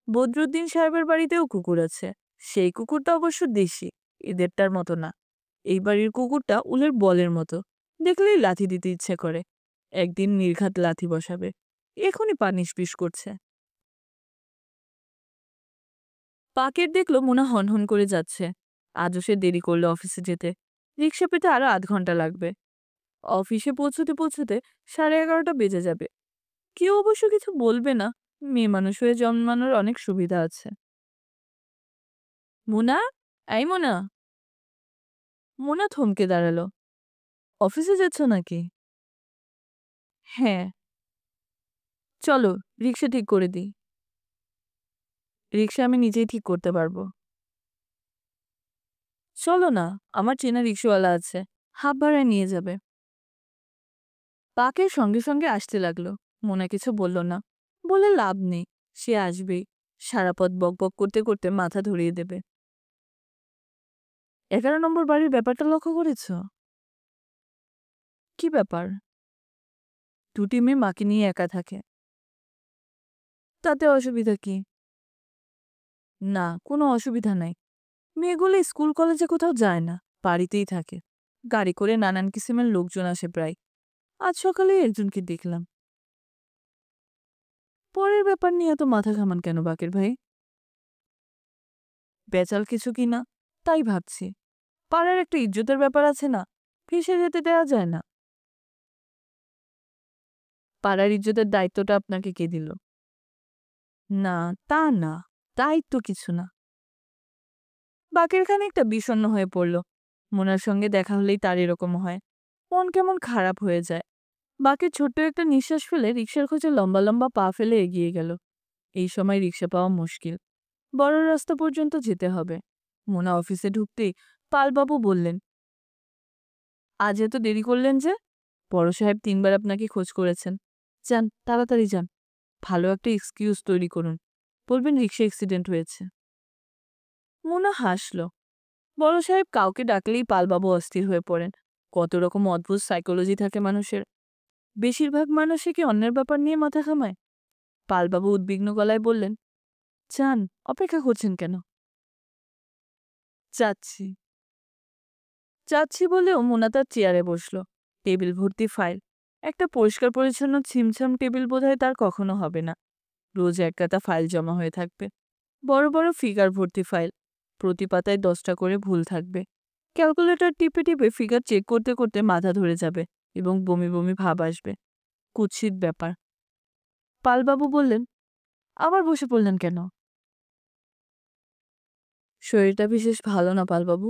বদরুদ্দিন সাহেবের বাড়িতেও কুকুর আছে। সেই কুকুরটা অবশ্য দেশি, এদেরটার মতো না। এই বাড়ির কুকুরটা উলের বলের মতো, দেখলেই লাথি দিতে ইচ্ছে করে। একদিন নির্ঘাত লাথি বসাবে। এখনই পা নিষ্পিস করছে। পাকের দেখলো মোনা হনহন করে যাচ্ছে। আজও সে দেরি করলো অফিসে যেতে। রিক্সা পেতে আরো ০.৫ ঘন্টা লাগবে। অফিসে পৌঁছতে পৌঁছতে 11:30 বেজে যাবে। কেউ অবশ্য কিছু বলবে না। মেয়ে মানুষ হয়ে জন্মানোর অনেক সুবিধা আছে। মোনা, এই মোনা। মোনা থমকে দাঁড়ালো। অফিসে যাচ্ছ নাকি? হ্যাঁ। চলো, রিক্সা ঠিক করে দিই। রিক্সা আমি নিজেই ঠিক করতে পারবো। চলো না, আমার চেনা রিক্সাওয়ালা আছে, হাফ ভাড়ায় নিয়ে যাবে। পাকের সঙ্গে সঙ্গে আসতে লাগলো। মোনা কিছু বলল না। বলে লাভ নেই, সে আসবেই। সারা পথ বকবক করতে করতে মাথা ধরিয়ে দেবে। 11 নম্বর বাড়ির ব্যাপারটা লক্ষ্য করেছ? কি ব্যাপার? দুটি মেয়ে মাকে নিয়ে একা থাকে। তাতে অসুবিধা কি? না, কোনো অসুবিধা নাই। মেয়েগুলো স্কুল কলেজে কোথাও যায় না, বাড়িতেই থাকে। গাড়ি করে নানান কিসিমের লোকজন আসে প্রায়। আজ সকালে একজনকে দেখলাম। পরের ব্যাপার নিয়ে এত মাথা ঘামান কেন বাকের ভাই? বেচাল কিছু কিনা তাই ভাবছি। পাড়ার একটা ইজ্জতের ব্যাপার আছে না, ফেঁসে যেতে দেওয়া যায় না। পাড়ার ইজ্জতের দায়িত্বটা আপনাকে কে দিল? না, তা না, দায়িত্ব কিছু না। বাকের খানিকটা বিষণ্ণ হয়ে পড়ল। মোনার সঙ্গে দেখা হলেই তার এরকম হয়। মন কেমন খারাপ হয়ে যায়। বাকের ছোট্ট একটা নিঃশ্বাস ফেলে রিকশার খোঁজে লম্বা লম্বা পা ফেলে এগিয়ে গেল। এই সময় রিকশা পাওয়া মুশকিল। বড় রাস্তা পর্যন্ত যেতে হবে। মোনা অফিসে ঢুকতেই পালবাবু বললেন, আজ এত দেরি করলেন যে? বড় সাহেব ৩ বার আপনাকে খোঁজ করেছেন। যান, তাড়াতাড়ি যান। ভালো একটা এক্সকিউজ তৈরি করুন। বলবেন রিকশা অ্যাক্সিডেন্ট হয়েছে। মোনা হাসল। বড় সাহেব কাউকে ডাকলেই পালবাবু অস্থির হয়ে পড়েন। কত রকম অদ্ভুত সাইকোলজি থাকে মানুষের। বেশিরভাগ মানুষই কি অন্যের ব্যাপার নিয়ে মাথা ঘামায়? পালবাবু উদ্বিগ্ন গলায় বললেন, যান, অপেক্ষা করছেন কেন? যাচ্ছি। যাচ্ছি বলেও মোনা তার চেয়ারে বসল। টেবিল ভর্তি ফাইল। একটা পরিষ্কার পরিচ্ছন্ন ছিমছাম টেবিল বোধহয় তার কখনো হবে না। রোজ এক গাদা ফাইল জমা হয়ে থাকবে। বড় বড় ফিগার ভর্তি ফাইল। প্রতি পাতায় 10টা করে ভুল থাকবে। ক্যালকুলেটর টিপে টিপে ফিগার চেক করতে করতে মাথা ধরে যাবে এবং বমি বমি ভাব আসবে। কুৎসিত ব্যাপার। পালবাবু বললেন, আবার বসে পড়লেন কেন? শরীরটা বিশেষ ভালো না পালবাবু।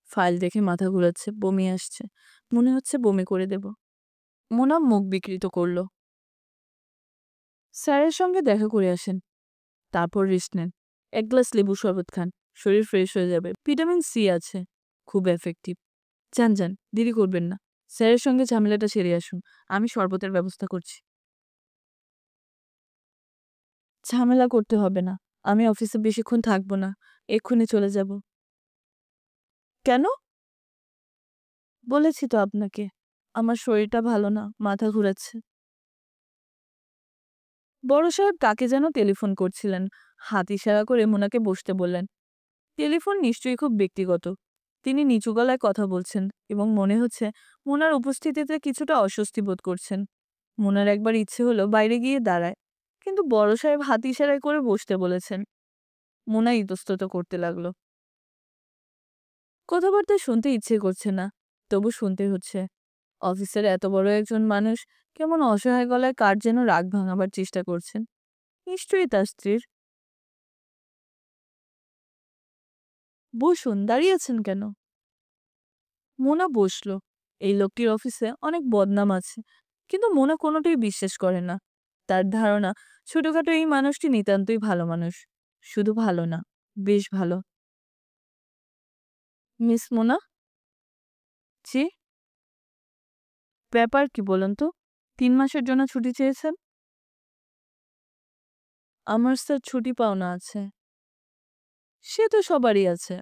ফাইল দেখে মাথা ঘুরাচ্ছে, বমি আসছে। মনে হচ্ছে বমি করে দেব। মোনা মুখ বিকৃত করল। স্যারের সঙ্গে দেখা করে আসেন, তারপর রেস্ট নেন। 1 গ্লাস লেবু শরবত খান, শরীর ফ্রেশ হয়ে যাবে। ভিটামিন সি আছে, খুব এফেক্টিভ। যান যান, দেরি করবেন না। স্যারের সঙ্গে ঝামেলাটা সেরে আসুন, আমি শরবতের ব্যবস্থা করছি। ঝামেলা করতে হবে না, আমি অফিসে বেশিক্ষণ থাকবো না, এক্ষুনি চলে যাব। কেন? বলেছি তো আপনাকে, আমার শরীরটা ভালো না, মাথা ঘুরাচ্ছে। বড় সাহেব কাকে যেন টেলিফোন করছিলেন। হাত ইশারা করে মোনাকে বসতে বললেন। টেলিফোন নিশ্চয়ই খুব ব্যক্তিগত। তিনি নিচু গলায় কথা বলছেন এবং মনে হচ্ছে মোনার উপস্থিতিতে কিছুটা অস্বস্তি বোধ করছেন। মোনার একবার ইচ্ছে হলো বাইরে গিয়ে দাঁড়ায়, কিন্তু বড় সাহেব হাত ইশারায় করে বসতে বলেছেন। মোনা ইতস্তত করতে লাগলো। কথাবার্তা শুনতে ইচ্ছে করছে না, তবু শুনতে হচ্ছে। অফিসের এত বড় একজন মানুষ কেমন অসহায় গলায় কার যেন রাগ ভাঙাবার চেষ্টা করছেন। নিশ্চয়ই তার স্ত্রীর। বসুন, দাঁড়িয়ে আছেন কেন? মোনা বসল। এই লোকটির অফিসে অনেক বদনাম আছে, কিন্তু মোনা কোনোটাই বিশ্বাস করে না। তার ধারণা ছোটখাটো এই মানুষটি নিতান্তই ভালো মানুষ। শুধু ভালো না, বেশ ভালো। মিস মোনা? জি? ব্যাপার কি বলুন তো? 3 মাসের জন্য ছুটি চেয়েছেন? আমার স্যার ছুটি পাওনা আছে। সে তো সবারই আছে।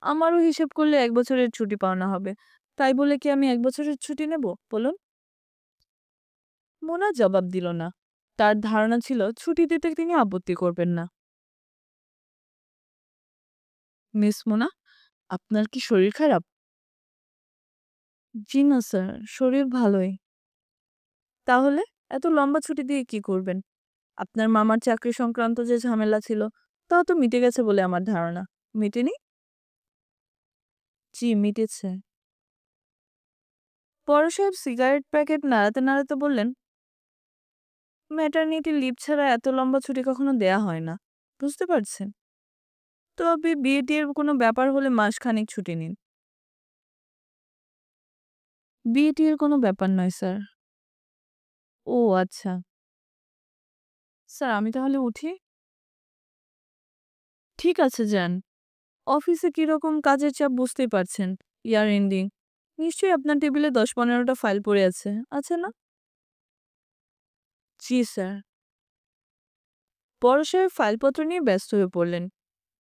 আমারও হিসেব করলে 1 বছরের ছুটি পাওনা হবে। তাই বলে কি আমি 1 বছরের ছুটি নেব বলুন? মোনা জবাব দিল না। তার ধারণা ছিল ছুটি দিতে তিনি আপত্তি করবেন না। মিস মোনা, আপনার কি শরীর খারাপ? জি না স্যার, শরীর ভালোই। তাহলে এত লম্বা ছুটি দিয়ে কি করবেন? আপনার মামার চাকরি সংক্রান্ত যে ঝামেলা ছিল, তাও তো মিটে গেছে বলে আমার ধারণা। মিটেনি? জি, মিটেছে। বড় সাহেব সিগারেট প্যাকেট নাড়াতে নাড়াতে বললেন, ম্যাটারনিটি লিভ ছাড়া এত লম্বা ছুটি কখনো দেয়া হয় না। বুঝতে পারছেন? তবে বিয়ে-টিয়ের কোনো ব্যাপার হলে মাসখানেক ছুটি নিন। বিয়ে-টিয়ের কোনো ব্যাপার নয় স্যার। ও আচ্ছা। স্যার আমি তাহলে উঠি? ঠিক আছে যান। অফিসে কিরকম কাজের চাপ বুঝতেই পারছেন। Year ending. নিশ্চয়ই আপনার টেবিলে ১০-১৫টা ফাইল পড়ে আছে। আছে না? জি স্যার। বড় সাহেব ফাইলপত্র নিয়ে ব্যস্ত হয়ে পড়লেন।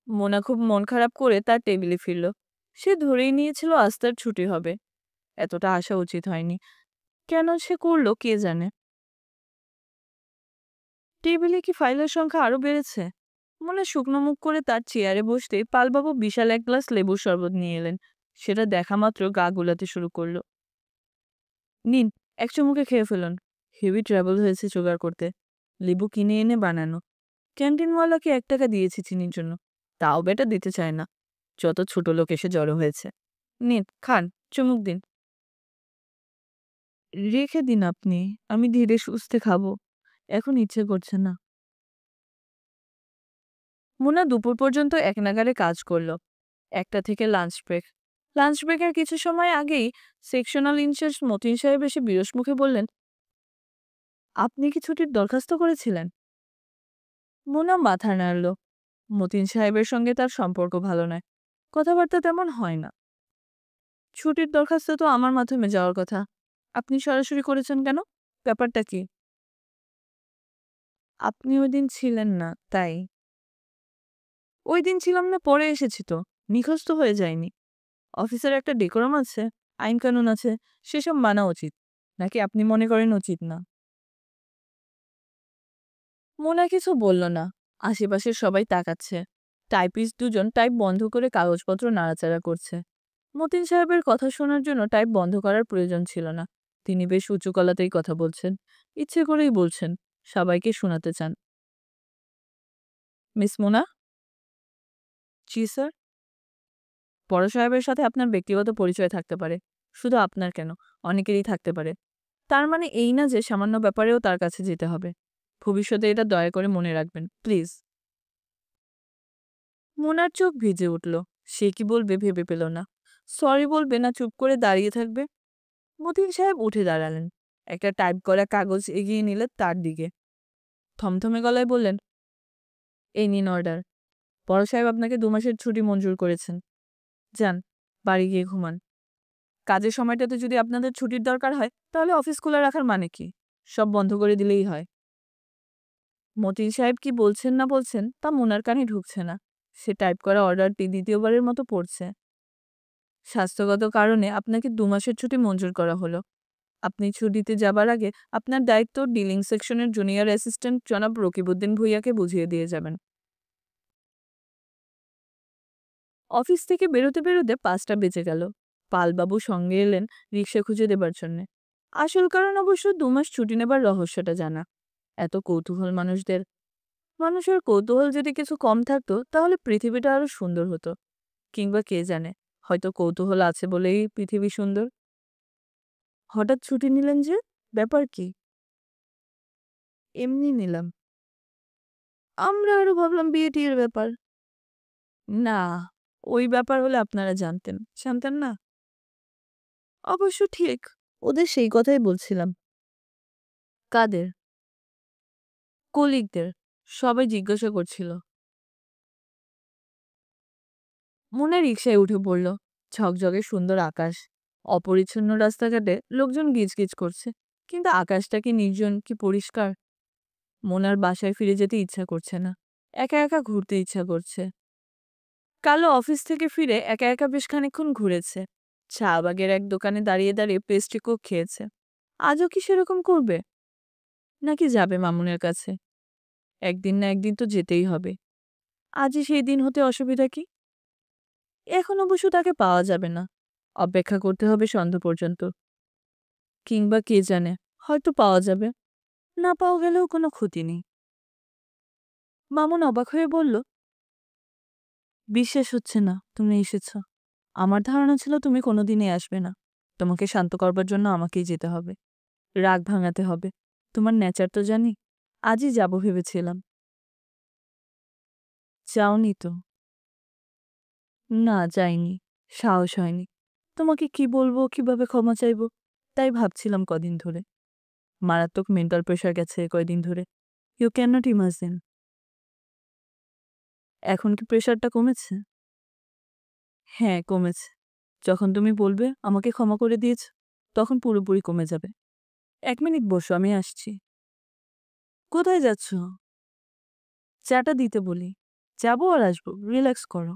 মোনা খুব মন খারাপ করে তার টেবিলে ফিরল। সে ধরেই নিয়েছিল আজ তার ছুটি হবে। এতটা আশা উচিত হয়নি। কেন সে করল কে জানে। টেবিলে কি ফাইলের সংখ্যা আরো বেড়েছে? মনে শুকনো মুখ করে তার চেয়ারে বসতেই পালবাবু বিশাল এক গ্লাস লেবুর শরবত নিয়ে এলেন। সেটা দেখা মাত্র গা গোলাতে শুরু করলো। নিন, এক চুমুকে খেয়ে ফেলুন। হেভি ট্রাভেল হয়েছে জোগাড় করতে। লেবু কিনে এনে বানানো। ক্যান্টিনওয়ালাকে ১ টাকা দিয়েছি চিনির জন্য। তাও বেটা দিতে চায় না। যত ছোট লোক এসে জড়ো হয়েছে। নিন, খান, চুমুক দিন। রেখে দিন আপনি। আমি ধীরে সুস্থে খাবো। এখন ইচ্ছে করছে না। মুন্না দুপুর পর্যন্ত একনাগাড়ে কাজ করল। ১টা থেকে লাঞ্চ ব্রেক। লাঞ্চ ব্রেকের কিছু সময় আগেই সেকশনাল ইনচার্জ মতিন সাহেব এসে বিরস মুখে বললেন, আপনি কি ছুটির দরখাস্ত করেছিলেন? মুন্না মাথা নাড়ল। মতিন সাহেবের সঙ্গে তার সম্পর্ক ভালো নয়। কথাবার্তা তেমন হয় না। ছুটির দরখাস্ত তো আমার মাধ্যমে যাওয়ার কথা। আপনি সরাসরি করেছেন কেন? ব্যাপারটা কি? আপনি ওইদিন ছিলেন না, তাই। ওইদিন ছিলাম না, পরে এসেছি তো। নিখোঁজ তো হয়ে যায়নি। অফিসের একটা ডেকোরাম আছে, আইন কানুন আছে, সেসব মানা উচিত। নাকি আপনি মনে করেন উচিত না? মোনা কিছু বলল না। আশেপাশের সবাই তাকাচ্ছে। টাইপিস্ট দুজন টাইপ বন্ধ করে কাগজপত্র নাড়াচাড়া করছে। মতিন সাহেবের কথা শোনার জন্য টাইপ বন্ধ করার প্রয়োজন ছিল না। তিনি বেশ উঁচু গলাতেই কথা বলছেন। ইচ্ছে করেই বলছেন। সবাইকে শোনাতে চান। মিস মোনা? জি স্যার। বড় সাহেবের সাথে আপনার ব্যক্তিগত পরিচয় থাকতে পারে। শুধু আপনার কেন, অনেকেরই থাকতে পারে। তার মানে এই না যে সামান্য ব্যাপারেও তার কাছে যেতে হবে। ভবিষ্যতে এটা দয়া করে মনে রাখবেন, প্লিজ। মোনার চোখ ভিজে উঠল। সে কি বলবে ভেবে পেল না। সরি বলবে না চুপ করে দাঁড়িয়ে থাকবে। মতিন সাহেব উঠে দাঁড়ালেন। একটা টাইপ করা কাগজ এগিয়ে নিলেন তার দিকে। থমথমে গলায় বললেন, এই নিন অর্ডার। বড় সাহেব আপনাকে ২ মাসের ছুটি মঞ্জুর করেছেন। যান, বাড়ি গিয়ে ঘুমান। কাজের সময়টাতে যদি আপনাদের ছুটির দরকার হয় তাহলে অফিস খোলা রাখার মানে কি? সব বন্ধ করে দিলেই হয়। মতিন সাহেব কি বলছেন না বলছেন তা মোনার কানে ঢুকছে না। সে টাইপ করা অর্ডারটি দ্বিতীয়বারের মতো পড়ছে। স্বাস্থ্যগত কারণে আপনাকে ২ মাসের ছুটি মঞ্জুর করা হলো। আপনি ছুটিতে যাবার আগে আপনার দায়িত্ব ডিলিং সেকশনের জুনিয়র অ্যাসিস্ট্যান্ট জনাব রকিবউদ্দিন ভূঁইয়াকে বুঝিয়ে দিয়ে যাবেন। অফিস থেকে বেরোতে বেরোতে ৫টা বেজে গেল। পালবাবু সঙ্গে এলেন রিক্সা খুঁজে দেবার জন্যে। আসল কারণ অবশ্য ২ মাস ছুটি নেবার রহস্যটা জানা। এত কৌতূহল মানুষদের। মানুষের কৌতূহল যদি কিছু কম থাকতো তাহলে পৃথিবীটা আরো সুন্দর হতো। কিংবা কে জানে, হয়তো কৌতূহল আছে বলেই পৃথিবী সুন্দর। হঠাৎ ছুটি নিলেন যে? ব্যাপার কি? এমনি নিলাম। আমরা আরো ভাবলাম বিয়ে-টিয়ের ব্যাপার। না, ওই ব্যাপার হলে আপনারা জানতেন। জানতেন না? অবশ্য ঠিক। ওদের সেই কথাই বলছিলাম। কাদের? কলিগদের। সবাই জিজ্ঞাসা করছিল। মনে রিকশায় উঠে পড়ল। ঝকঝকে সুন্দর আকাশ। অপরিচ্ছন্ন রাস্তাঘাটে লোকজন গিজগিজ করছে। কিন্তু আকাশটা কি নির্জন, কি পরিষ্কার। মোনার বাসায় ফিরে যেতে ইচ্ছা করছে না। একা একা ঘুরতে ইচ্ছা করছে। কালো অফিস থেকে ফিরে একা একা বেশ খানিকক্ষণ ঘুরেছে। শাহবাগের এক দোকানে দাঁড়িয়ে দাঁড়িয়ে পেস্ট্রি কেক খেয়েছে। আজও কি সেরকম করবে? নাকি যাবে মামুনের কাছে? একদিন না একদিন তো যেতেই হবে। আজই সেই দিন হতে অসুবিধা কি? এখন অবশ্য তাকে পাওয়া যাবে না। অপেক্ষা করতে হবে সন্ধ্যা পর্যন্ত। কিংবা কে জানে, হয়তো পাওয়া যাবে। না পাওয়া গেলেও কোনো ক্ষতি নেই। মামুন অবাক হয়ে বলল, বিশ্বাস হচ্ছে না তুমি এসেছ। আমার ধারণা ছিল তুমি কোনোদিনই আসবে না। তোমাকে শান্ত করবার জন্য আমাকেই যেতে হবে। রাগ ভাঙাতে হবে। তোমার নেচার তো জানি। আজই যাব ভেবেছিলাম। যাওনি তো? না, যাইনি। সাহস হয়নি। তোমাকে কি বলবো, কিভাবে ক্ষমা চাইবো, তাই ভাবছিলাম কদিন ধরে। মারাত্মক মেন্টাল প্রেশার গেছে কয়দিন ধরে। You can not imagine. এখন কি প্রেশারটা কমেছে? হ্যাঁ, কমেছে। যখন তুমি বলবে আমাকে ক্ষমা করে দিয়েছ, তখন পুরোপুরি কমে যাবে। ১ মিনিট বসো, আমি আসছি। কোথায় যাচ্ছ? চাটা দিতে বলি। যাবো আর আসবো। রিল্যাক্স করো।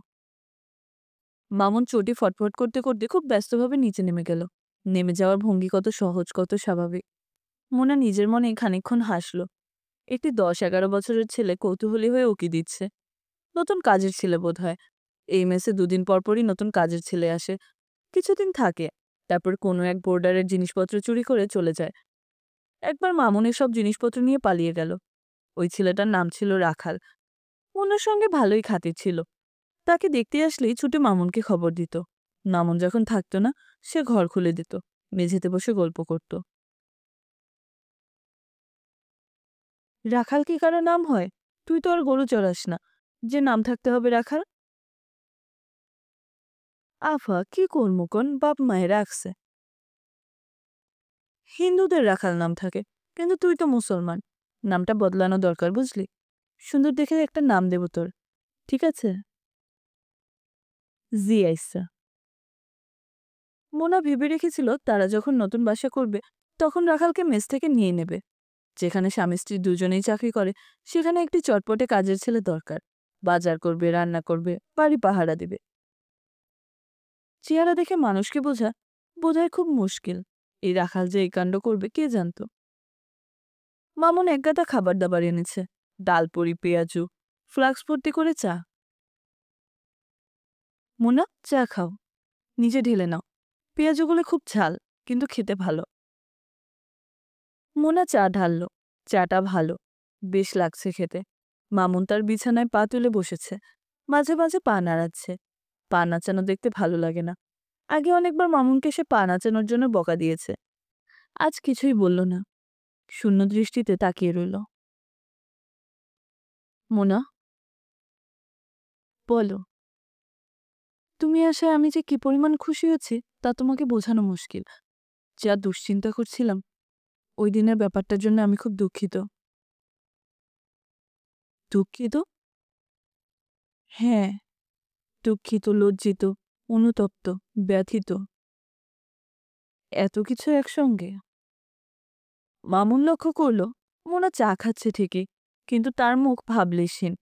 মামুন চটি ফটফট করতে করতে খুব ব্যস্তভাবে নিচে নেমে গেল। নেমে যাওয়ার ভঙ্গি কত সহজ, কত স্বাভাবিক। মোনা নিজের মনে খানিকক্ষণ হাসল। একটি ১০-১১ বছরের ছেলে কৌতূহলী হয়ে উকি দিচ্ছে। নতুন কাজের ছেলে বোধহয়। এই মেসে ২ দিন পরপরই নতুন কাজের ছেলে আসে। কিছুদিন থাকে, তারপর কোনো এক বোর্ডারের জিনিসপত্র চুরি করে চলে যায়। একবার মামুনের সব জিনিসপত্র নিয়ে পালিয়ে গেল। ওই ছেলেটার নাম ছিল রাখাল। মোনার সঙ্গে ভালোই খাতির ছিল। তাকে দেখতে আসলেই ছুটে মামুনকে খবর দিত। মামুন যখন থাকতো না, সে ঘর খুলে দিত। মেঝেতে বসে গল্প করত। রাখাল কি কারো নাম হয়? তুই তো আর গরু চড়াস না যে নাম থাকতে হবে রাখাল। আফা, কি করবো কোন, বাপ মায়ের রাখছে। হিন্দুদের রাখাল নাম থাকে, কিন্তু তুই তো মুসলমান। নামটা বদলানো দরকার, বুঝলি? সুন্দর দেখে একটা নাম দেব তোর। ঠিক আছে? জি আইসা। মোনা ভেবে রেখেছিল তারা যখন নতুন বাসা করবে, তখন রাখালকে মেস থেকে নিয়ে নেবে। যেখানে স্বামী স্ত্রী দুজনেই চাকরি করে, সেখানে একটি চটপটে কাজের ছেলে দরকার। বাজার করবে, রান্না করবে, বাড়ি পাহারা দিবে। চেহারা দেখে মানুষকে বোঝা বোধহয় খুব মুশকিল। এই রাখাল যে এই কাণ্ড করবে কে জানতো। মামুন একগাদা খাবার দাবার এনেছে। ডাল পুরি, পেঁয়াজু, ফ্লাক্স ভর্তি করে চা। মোনা, চা খাও। নিজে ঢেলে নাও। পেঁয়াজুগুলো খুব ঝাল, কিন্তু খেতে ভালো। মোনা চা ঢালল। চাটা ভালো, বেশ লাগছে খেতে। মামুন তার বিছানায় পা তুলে বসেছে। মাঝে মাঝে পা নাড়াচ্ছে। পা নাচানো দেখতে ভালো লাগে না। আগে অনেকবার মামুনকে সে পা নাচানোর জন্য বকা দিয়েছে। আজ কিছুই বলল না। শূন্য দৃষ্টিতে তাকিয়ে রইল। মোনা, বলো। তুমি আসায় আমি যে কি পরিমাণ খুশি হয়েছি তা তোমাকে বোঝানো মুশকিল। যা দুশ্চিন্তা করছিলাম, ওই দিনের ব্যাপারটার জন্য আমি খুব দুঃখিত। দুঃখিত? হ্যাঁ, দুঃখিত, লজ্জিত, অনুতপ্ত, ব্যথিত। এত কিছু একসঙ্গে। মামুন লক্ষ্য করল মোনা চা খাচ্ছে ঠিকই, কিন্তু তার মুখ ভাবলেশহীন,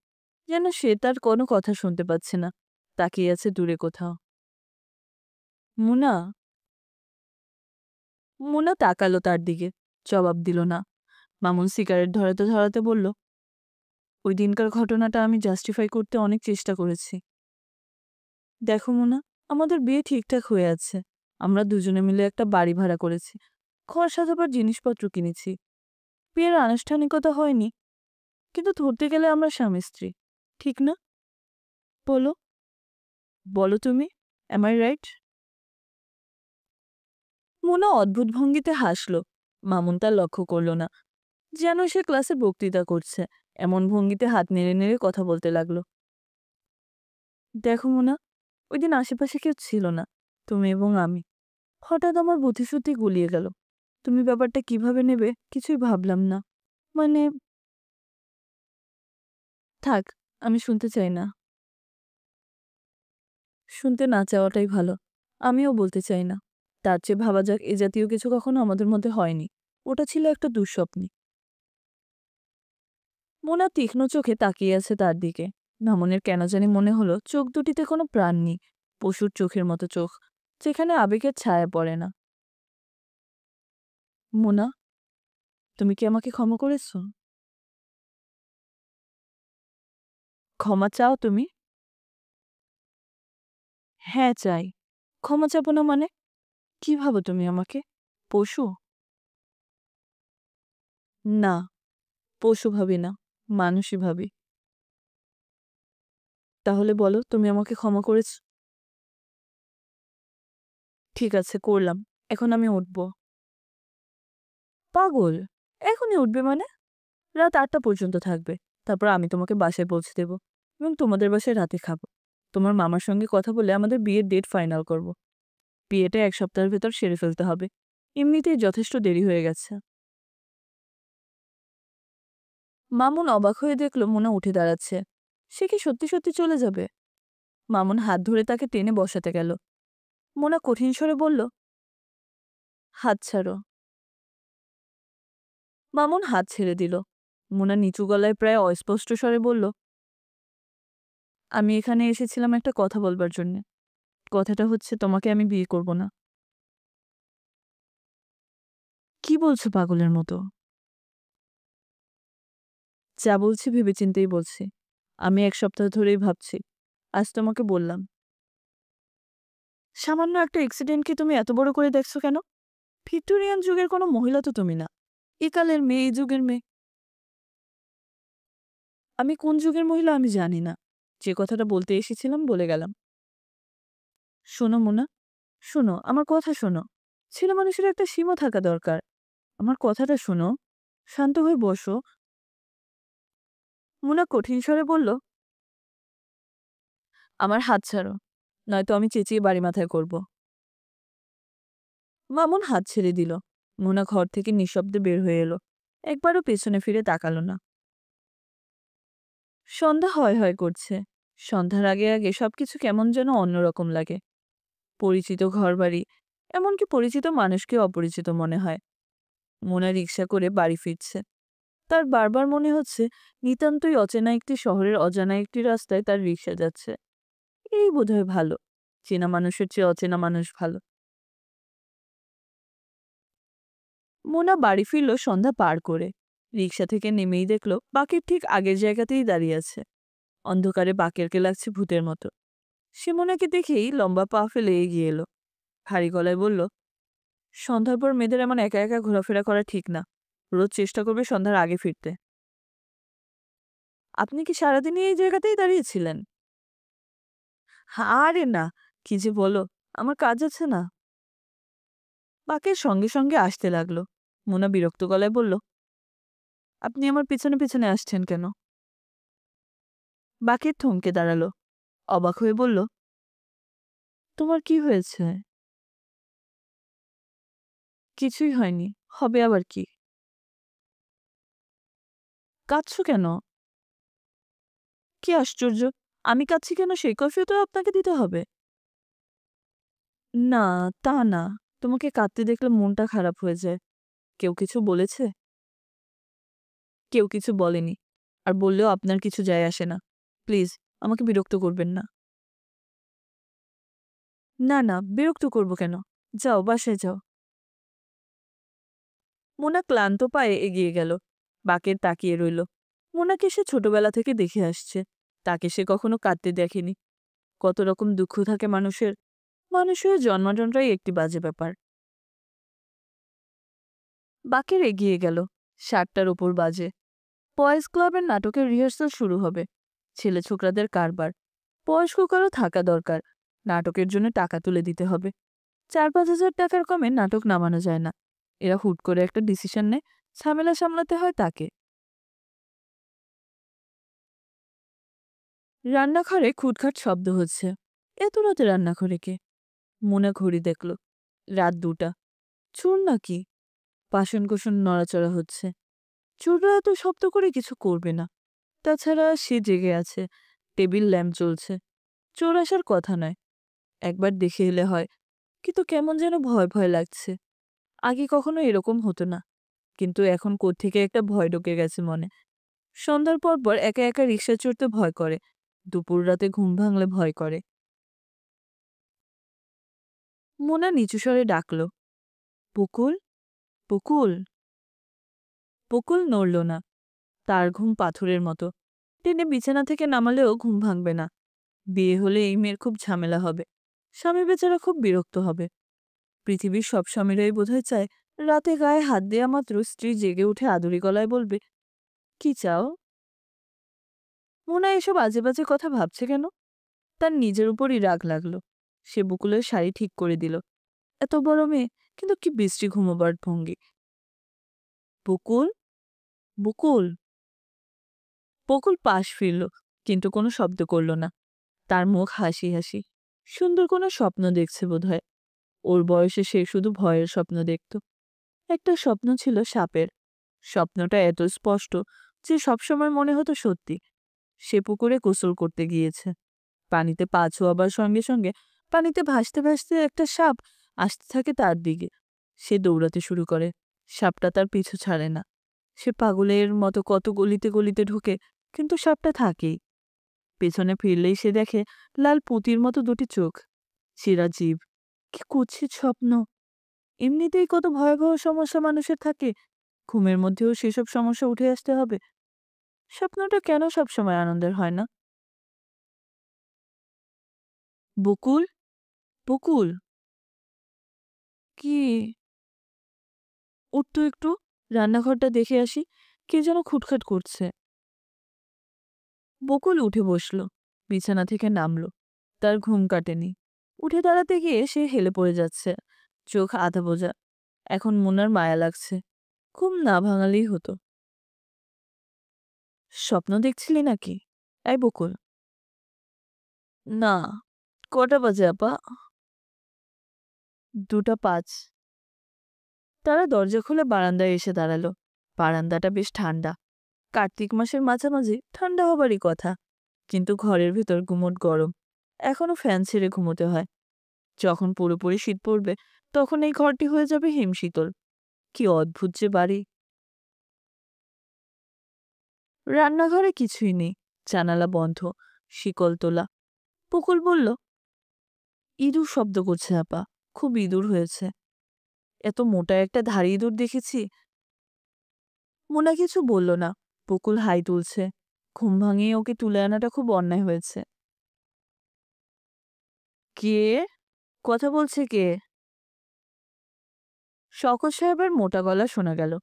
যেন সে তার কোনো কথা শুনতে পাচ্ছে না। তাকিয়ে আছে দূরে কোথাও। মোনা। মোনা তাকালো তার দিকে, জবাব দিল না। মামুন সিগারেট ধরাতে ধরাতে বলল, ওই দিনকার ঘটনাটা আমি জাস্টিফাই করতে অনেক চেষ্টা করেছি। দেখো মোনা, আমাদের বিয়ে ঠিকঠাক হয়ে আছে। আমরা দুজনে মিলে একটা বাড়ি ভাড়া করেছি। ঘর সাজাবার জিনিসপত্র কিনেছি। বিয়ের আনুষ্ঠানিকতা হয়নি, কিন্তু ধরতে গেলে আমরা স্বামী স্ত্রী। ঠিক না? বলো, বলো তুমি। Am I right? মোনা অদ্ভুত ভঙ্গিতে হাসল। মামুন তার লক্ষ্য করল না, যেন সে ক্লাসে বক্তৃতা করছে। এমন ভঙ্গিতে হাত নেড়ে নেড়ে কথা বলতে লাগলো। দেখো মোনা, ওই দিন আশেপাশে কেউ ছিল না, তুমি এবং আমি। হঠাৎ আমার বুদ্ধিশুদ্ধি গুলিয়ে গেল। তুমি ব্যাপারটা কিভাবে নেবে কিছুই ভাবলাম না। মানে, থাক, আমি শুনতে চাই না। শুনতে না চাওয়াটাই ভালো। আমিও বলতে চাই না। তার চেয়ে ভাবা যাক এ জাতীয় কিছু কখনো আমাদের মধ্যে হয়নি। ওটা ছিল একটা দুঃস্বপ্নই। মোনা তীক্ষ্ণ চোখে তাকিয়ে আছে তার দিকে। মামুনের কেন জানি মনে হলো চোখ দুটিতে কোনো প্রাণ নেই। পশুর চোখের মতো চোখ, যেখানে আবেগের ছায়া পড়ে না। মোনা, তুমি কি আমাকে ক্ষমা করেছ? ক্ষমা চাও তুমি? হ্যাঁ, চাই। ক্ষমা চাবো না মানে? কি ভাবো তুমি আমাকে? পশু? না, পশু ভাবি না, মানুষই ভাবি। তাহলে বলো তুমি আমাকে ক্ষমা করেছ? ঠিক আছে, করলাম। এখন আমি উঠব। পাগল! এখনই উঠবে মানে? রাত ৮টা পর্যন্ত থাকবে। তারপর আমি তোমাকে বাসায় পৌঁছে দেব এবং তোমাদের বাসায় রাতে খাবো। তোমার মামার সঙ্গে কথা বলে আমাদের বিয়ের ডেট ফাইনাল করব। বিয়েটা ১ সপ্তাহের ভেতর সেরে ফেলতে হবে। এমনিতেই যথেষ্ট দেরি হয়ে গেছে। মামুন অবাক হয়ে দেখল মোনা উঠে দাঁড়াচ্ছে। সে কি সত্যি সত্যি চলে যাবে? মামুন হাত ধরে তাকে টেনে বসাতে গেল। মোনা কঠিন স্বরে বলল, হাত ছাড়ো। মামুন হাত ছেড়ে দিল। মোনা নিচু গলায় প্রায় অস্পষ্ট স্বরে বলল, আমি এখানে এসেছিলাম একটা কথা বলবার জন্যে। কথাটা হচ্ছে তোমাকে আমি বিয়ে করব না। কি বলছো পাগলের মতো? যা বলছি ভেবেচিন্তেই বলছি। আমি ১ সপ্তাহ ধরেই ভাবছি। আজ তোমাকে বললাম। সামান্য একটা অ্যাক্সিডেন্টকে তুমি এত বড় করে দেখছো কেন? ভিক্টোরিয়ান যুগের কোনো মহিলা তো তুমি না। একালের মেয়ে, এই যুগের মেয়ে। আমি কোন যুগের মহিলা আমি জানি না। যে কথাটা বলতে এসেছিলাম বলে গেলাম। শোনো মোনা, শোনো, আমার কথা শোনো। ছেলেমানুষের একটা সীমা থাকা দরকার। আমার কথাটা শোনো। শান্ত হয়ে বসো। মোনা কঠিন স্বরে বলল, আমার হাত ছাড়ো, নয়তো আমি চেঁচিয়ে বাড়ি মাথায় করব। মামুন হাত ছেড়ে দিল। মোনা ঘর থেকে নিঃশব্দে বের হয়ে এলো। একবারও পেছনে ফিরে তাকালো না। সন্ধ্যা হয় হয় করছে। সন্ধ্যার আগে আগে সবকিছু কেমন যেন অন্যরকম লাগে। পরিচিত ঘরবাড়ি, এমনকি পরিচিত মানুষকে অপরিচিত মনে হয়। মোনা রিকশা করে বাড়ি ফিরছে। তার বারবার মনে হচ্ছে নিতান্তই অচেনা একটি শহরের অজানা একটি রাস্তায় তার রিকশা যাচ্ছে। এই বোধহয় ভালো। চেনা মানুষের চেয়ে অচেনা মানুষ ভালো। মোনা বাড়ি ফিরল সন্ধ্যা পার করে। রিকশা থেকে নেমেই দেখল বাকের ঠিক আগের জায়গাতেই দাঁড়িয়ে আছে। অন্ধকারে বাকেরকে লাগছে ভূতের মতো। সে মোনাকে দেখেই লম্বা পা ফেলে এগিয়ে এলো। ভারী গলায় বলল, সন্ধ্যার পর মেয়েদের এমন একা একা ঘোরাফেরা করা ঠিক না। রোজ চেষ্টা করবে সন্ধ্যার আগে ফিরতে। আপনি কি সারাদিনই এই জায়গাতেই দাঁড়িয়েছিলেন? আরে না, কি যে বলো, আমার কাজ আছে না। বাকের সঙ্গে সঙ্গে আসতে লাগলো। মোনা বিরক্ত গলায় বলল, আপনি আমার পেছনে পেছনে আসছেন কেন? বাকের থমকে দাঁড়ালো। অবাক হয়ে বলল, তোমার কি হয়েছে? কিছুই হয়নি, হবে আবার কি? কাঁদছো কেন? কি আশ্চর্য! আমি কাঁদছি কেন সেই কৈফিয়তও আপনাকে দিতে হবে? না, তা না। তোমাকে কাঁদতে দেখলে মনটা খারাপ হয়ে যায়। কেউ কিছু বলেছে? কেউ কিছু বলেনি। আর বললেও আপনার কিছু যায় আসে না। প্লিজ, আমাকে বিরক্ত করবেন না। না, না, বিরক্ত করব কেন? যাও, বাসায় যাও। মোনা ক্লান্ত পায়ে এগিয়ে গেল। বাকের তাকিয়ে রইল। মোনাকে সে ছোটবেলা থেকে দেখে আসছে। তাকে সে কখনো কাঁদতে দেখেনি। কত রকম দুঃখ থাকে মানুষের। মানুষের জন্মান্তরটাই একটি বাজে ব্যাপার। বাকের এগিয়ে গেল। ৭টার ওপর বাজে। বয়েজ ক্লাবের নাটকের রিহার্সাল শুরু হবে। ছেলে ছোকরাদের কারবার। বয়স্ক কারো থাকা দরকার। নাটকের জন্য টাকা তুলে দিতে হবে। ৪-৫ হাজার টাকার কমে নাটক নামানো যায় না। এরা হুট করে একটা ডিসিশন নেয়, ঝামেলা সামলাতে হয় তাকে। রান্নাঘরে খুটখাট শব্দ হচ্ছে। এত রাতে রান্নাঘরে কে? মোনা ঘড়ি দেখল। রাত ২টা। চোর নাকি? বাসনকোসন নড়াচড়া হচ্ছে। চোররা এত শব্দ করে কিছু করবে না। তাছাড়া সে জেগে আছে। টেবিল ল্যাম্প জ্বলছে। চোর আসার কথা নয়। একবার দেখে এলে হয়। কিন্তু কেমন যেন ভয় ভয় লাগছে। আগে কখনো এরকম হতো না। কিন্তু এখন কোত্থেকে একটা ভয় ঢুকে গেছে মনে। সন্ধ্যার পর পর একা একা রিকশা চড়তে ভয় করে। দুপুর রাতে ঘুম ভাঙলে ভয় করে। মোনা নিচু স্বরে ডাকল, বকুল, বকুল। বকুল নড়ল না। তার ঘুম পাথরের মতো। টেনে বিছানা থেকে নামালেও ঘুম ভাঙবে না। বিয়ে হলে এই মেয়ের খুব ঝামেলা হবে। স্বামী বেচারা খুব বিরক্ত হবে। পৃথিবীর সব স্বামীরাই বোধহয় চায় রাতে গায়ে হাত দেয়া মাত্র স্ত্রী জেগে উঠে আদুরি গলায় বলবে, কি চাও? মোনা এসব আজে বাজে কথা ভাবছে কেন? তার নিজের উপরই রাগ লাগলো। সে বকুলের শাড়ি ঠিক করে দিল। এত বড় মেয়ে, কিন্তু কি বিশ্রী ঘুমোবার ভঙ্গি। বকুল, বকুল। বকুল পাশ ফিরল, কিন্তু কোনো শব্দ করল না। তার মুখ হাসি হাসি। সুন্দর কোনো স্বপ্ন দেখছে বোধহয়। ওর বয়সে সে শুধু ভয়ের স্বপ্ন দেখত। একটা স্বপ্ন ছিল সাপের। স্বপ্নটা এত স্পষ্ট যে সবসময় মনে হতো সত্যি। সে পুকুরে গোসল করতে গিয়েছে। পানিতে পা ছোঁয়াবার সঙ্গে সঙ্গে পানিতে ভাসতে ভাসতে একটা সাপ আসতে থাকে তার দিকে। সে দৌড়াতে শুরু করে। সাপটা তার পিছু ছাড়ে না। সে পাগলের মতো কত গলিতে গলিতে ঢুকে, কিন্তু সাপটা থাকেই। পেছনে ফিরলেই সে দেখে লাল পুঁতির মতো দুটি চোখ, চিরা জিভ। কি কুৎসিত স্বপ্ন! এমনিতেই কত ভয়াবহ সমস্যা মানুষের থাকে, ঘুমের মধ্যেও সেসব সমস্যা উঠে আসতে হবে। স্বপ্নটা কেন সবসময় আনন্দের হয় না? বকুল, বকুল। কি? উঠতো একটু, রান্নাঘরটা দেখে আসি। কে যেন খুটখাট করছে। বকুল উঠে বসল, বিছানা থেকে নামল। তার ঘুম কাটেনি। উঠে দাঁড়াতে গিয়ে সে হেলে পড়ে যাচ্ছে, চোখ আধা বোঝা। এখন মোনার মায়া লাগছে। ঘুম না ভাঙালেই হতো। স্বপ্ন দেখছিলি নাকি? এই বকুল। না। কটা বাজে আপা? 2টা 5। তারা দরজা খুলে বারান্দায় এসে দাঁড়ালো। বারান্দাটা বেশ ঠান্ডা। কার্তিক মাসের মাঝামাঝি ঠান্ডা হবারই কথা, কিন্তু ঘরের ভেতর গুমোট গরম। এখনো ফ্যান ছেড়ে ঘুমোতে হয়। যখন পুরোপুরি শীত পড়বে, তখন এই ঘরটি হয়ে যাবে হিমশীতল। কি অদ্ভুত যে বাড়ি! রান্নাঘরে কিছুই নেই, জানালা বন্ধ, শিকল তোলা। পুকুল বলল, ইঁদুর শব্দ করছে আপা, খুব ইঁদুর হয়েছে। এত মোটা একটা ধাড়ি ইঁদুর দেখেছি। মোনা কিছু বলল না। পুকুল হাই তুলছে। ঘুম ভাঙিয়ে ওকে তুলে আনাটা খুব অন্যায় হয়েছে। কে? কথা বলছে কে? শওকত সাহেবের মোটা গলা শোনা গেল।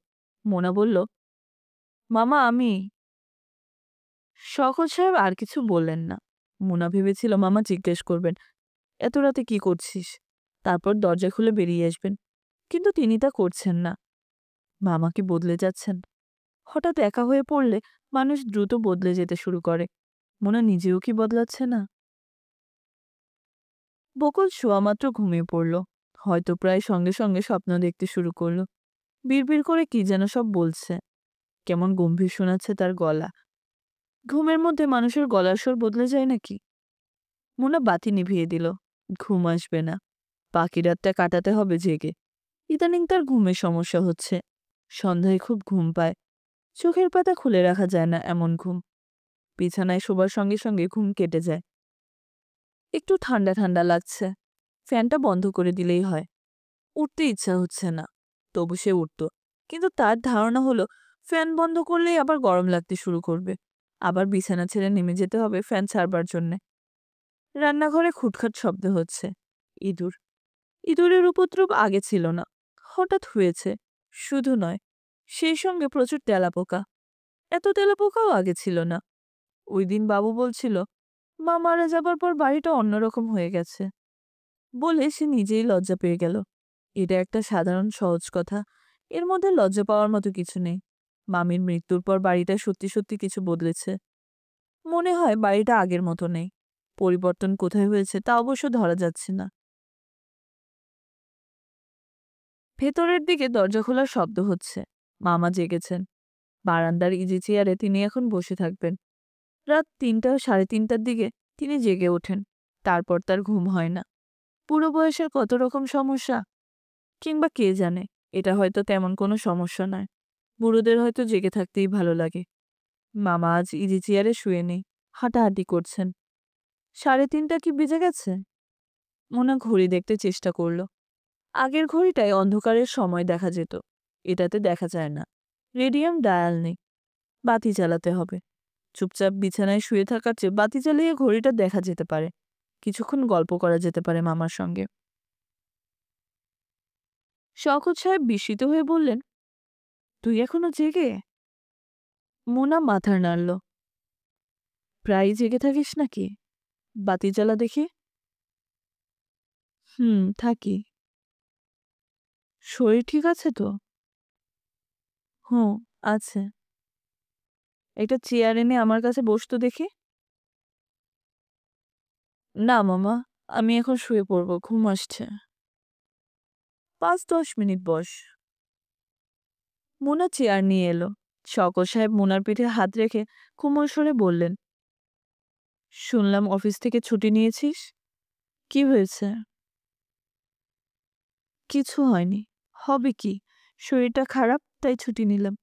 মোনা বলল, মামা আমি। শওকত সাহেব আর কিছু বললেন না। মোনা ভেবেছিল মামা জিজ্ঞেস করবেন, এত রাতে কি করছিস? তারপর দরজা খুলে বেরিয়ে আসবেন, কিন্তু তিনি তা করছেন না। মামা কি বদলে যাচ্ছেন? হঠাৎ একা হয়ে পড়লে মানুষ দ্রুত বদলে যেতে শুরু করে। মোনা নিজেও কি বদলাচ্ছে না? বকুল শোয়ামাত্র ঘুমিয়ে পড়ল। হয়তো প্রায় সঙ্গে সঙ্গে স্বপ্ন দেখতে শুরু করলো। বিড়বিড় করে কি যেন সব বলছে। কেমন গম্ভীর শোনাচ্ছে তার গলা। ঘুমের মধ্যে মানুষের গলার স্বর বদলে যায় নাকি? মোনা বাতি নিভিয়ে দিল। ঘুম আসবে না। বাকি রাতটা কাটাতে হবে জেগে। ইদানিং তার ঘুমের সমস্যা হচ্ছে। সন্ধ্যায় খুব ঘুম পায়। চোখের পাতা খুলে রাখা যায় না এমন ঘুম। বিছানায় শোবার সঙ্গে সঙ্গে ঘুম কেটে যায়। একটু ঠান্ডা ঠান্ডা লাগছে। ফ্যানটা বন্ধ করে দিলেই হয়। উঠতে ইচ্ছা হচ্ছে না। তবু সে উঠত। কিন্তু তার ধারণা হলো ফ্যান বন্ধ করলেই আবার গরম লাগতে শুরু করবে। আবার বিছানা ছেড়ে নেমে যেতে হবে ফ্যান ছাড়বার জন্যে। রান্নাঘরে খুটখাট শব্দ হচ্ছে। ইঁদুর। ইঁদুরের উপদ্রব আগে ছিল না, হঠাৎ হয়েছে। শুধু নয়, সেই সঙ্গে প্রচুর তেলাপোকা। এত তেলাপোকাও আগে ছিল না। ওই দিন বাবু বলছিল, মা মারা যাবার পর বাড়িটা অন্যরকম হয়ে গেছে। বলে সে নিজেই লজ্জা পেয়ে গেল। এটা একটা সাধারণ সহজ কথা। এর মধ্যে লজ্জা পাওয়ার মতো কিছু নেই। মামির মৃত্যুর পর বাড়িটা সত্যি সত্যি কিছু বদলেছে। মনে হয় বাড়িটা আগের মতো নেই। পরিবর্তন কোথায় হয়েছে তা অবশ্য ধরা যাচ্ছে না। ভেতরের দিকে দরজা খোলার শব্দ হচ্ছে। মামা জেগেছেন। বারান্দার ইজি চেয়ারে তিনি এখন বসে থাকবেন। রাত 3টা 3:30টার দিকে তিনি জেগে ওঠেন। তারপর তার ঘুম হয় না। বুড়ো বয়সের কত রকম সমস্যা। কিংবা কে জানে, এটা হয়তো তেমন কোনো সমস্যা নয়। বুড়োদের হয়তো জেগে থাকতেই ভালো লাগে। মামা আজ ইজি চেয়ারে শুয়ে নেই, হাঁটাহাঁটি করছেন। 3:30টা কি বেজে গেছে? মোনা ঘড়ি দেখতে চেষ্টা করল। আগের ঘড়িটায় অন্ধকারের সময় দেখা যেত। এটাতে দেখা যায় না। রেডিয়াম ডায়াল নেই। বাতি জ্বালাতে হবে। চুপচাপ বিছানায় শুয়ে থাকার চেয়ে বাতি জ্বালিয়ে ঘড়িটা দেখা যেতে পারে। কিছুক্ষণ গল্প করা যেতে পারে মামার সঙ্গে। শওকত সাহেব বিস্মিত হয়ে বললেন, তুই এখনো জেগে? মোনা মাথার নাড়ল। প্রায় জেগে থাকিস নাকি? বাতি জ্বালা দেখি। থাকি। শরীর ঠিক আছে তো? হুঁ, আছে। একটা চেয়ার এনে আমার কাছে বস তো দেখি। না মামা, আমি এখন শুয়ে পড়বো, ঘুম আসছে। ৫-১০ মিনিট বস। মোনা চেয়ার নিয়ে এলো। শওকত সাহেব মোনার পিঠে হাত রেখে কোমল স্বরে বললেন, শুনলাম অফিস থেকে ছুটি নিয়েছিস। কি হয়েছে? কিছু হয়নি। হবে কি? শরীরটা খারাপ, তাই ছুটি নিলাম।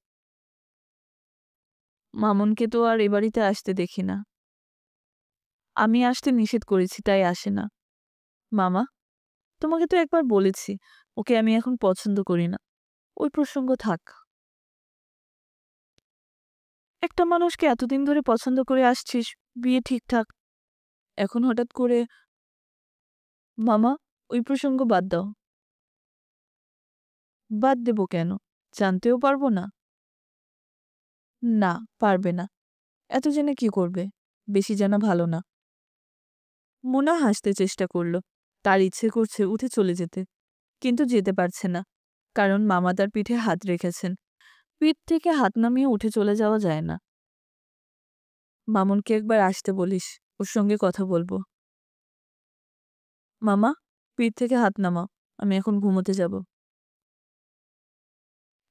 মামুনকে তো আর এ বাড়িতে আসতে দেখি না। আমি আসতে নিষেধ করেছি, তাই আসে না। মামা, তোমাকে তো একবার বলেছি ওকে আমি এখন পছন্দ করি না। ওই প্রসঙ্গ থাক। একটা মানুষকে এতদিন ধরে পছন্দ করে আসছিস, বিয়ে ঠিকঠাক, এখন হঠাৎ করে। মামা, ওই প্রসঙ্গ বাদ দাও। বাদ দেব কেন? জানতেও পারবো না? না, পারবে না। এত জেনে কি করবে? বেশি জানা ভালো না। মোনা হাসতে চেষ্টা করল। তার ইচ্ছে করছে উঠে চলে যেতে, কিন্তু যেতে পারছে না, কারণ মামা তার পিঠে হাত রেখেছেন। পিঠ থেকে হাত নামিয়ে উঠে চলে যাওয়া যায় না। মামুনকে একবার আসতে বলিস, ওর সঙ্গে কথা বলবো। মামা, পিঠ থেকে হাত নামাও, আমি এখন ঘুমোতে যাব।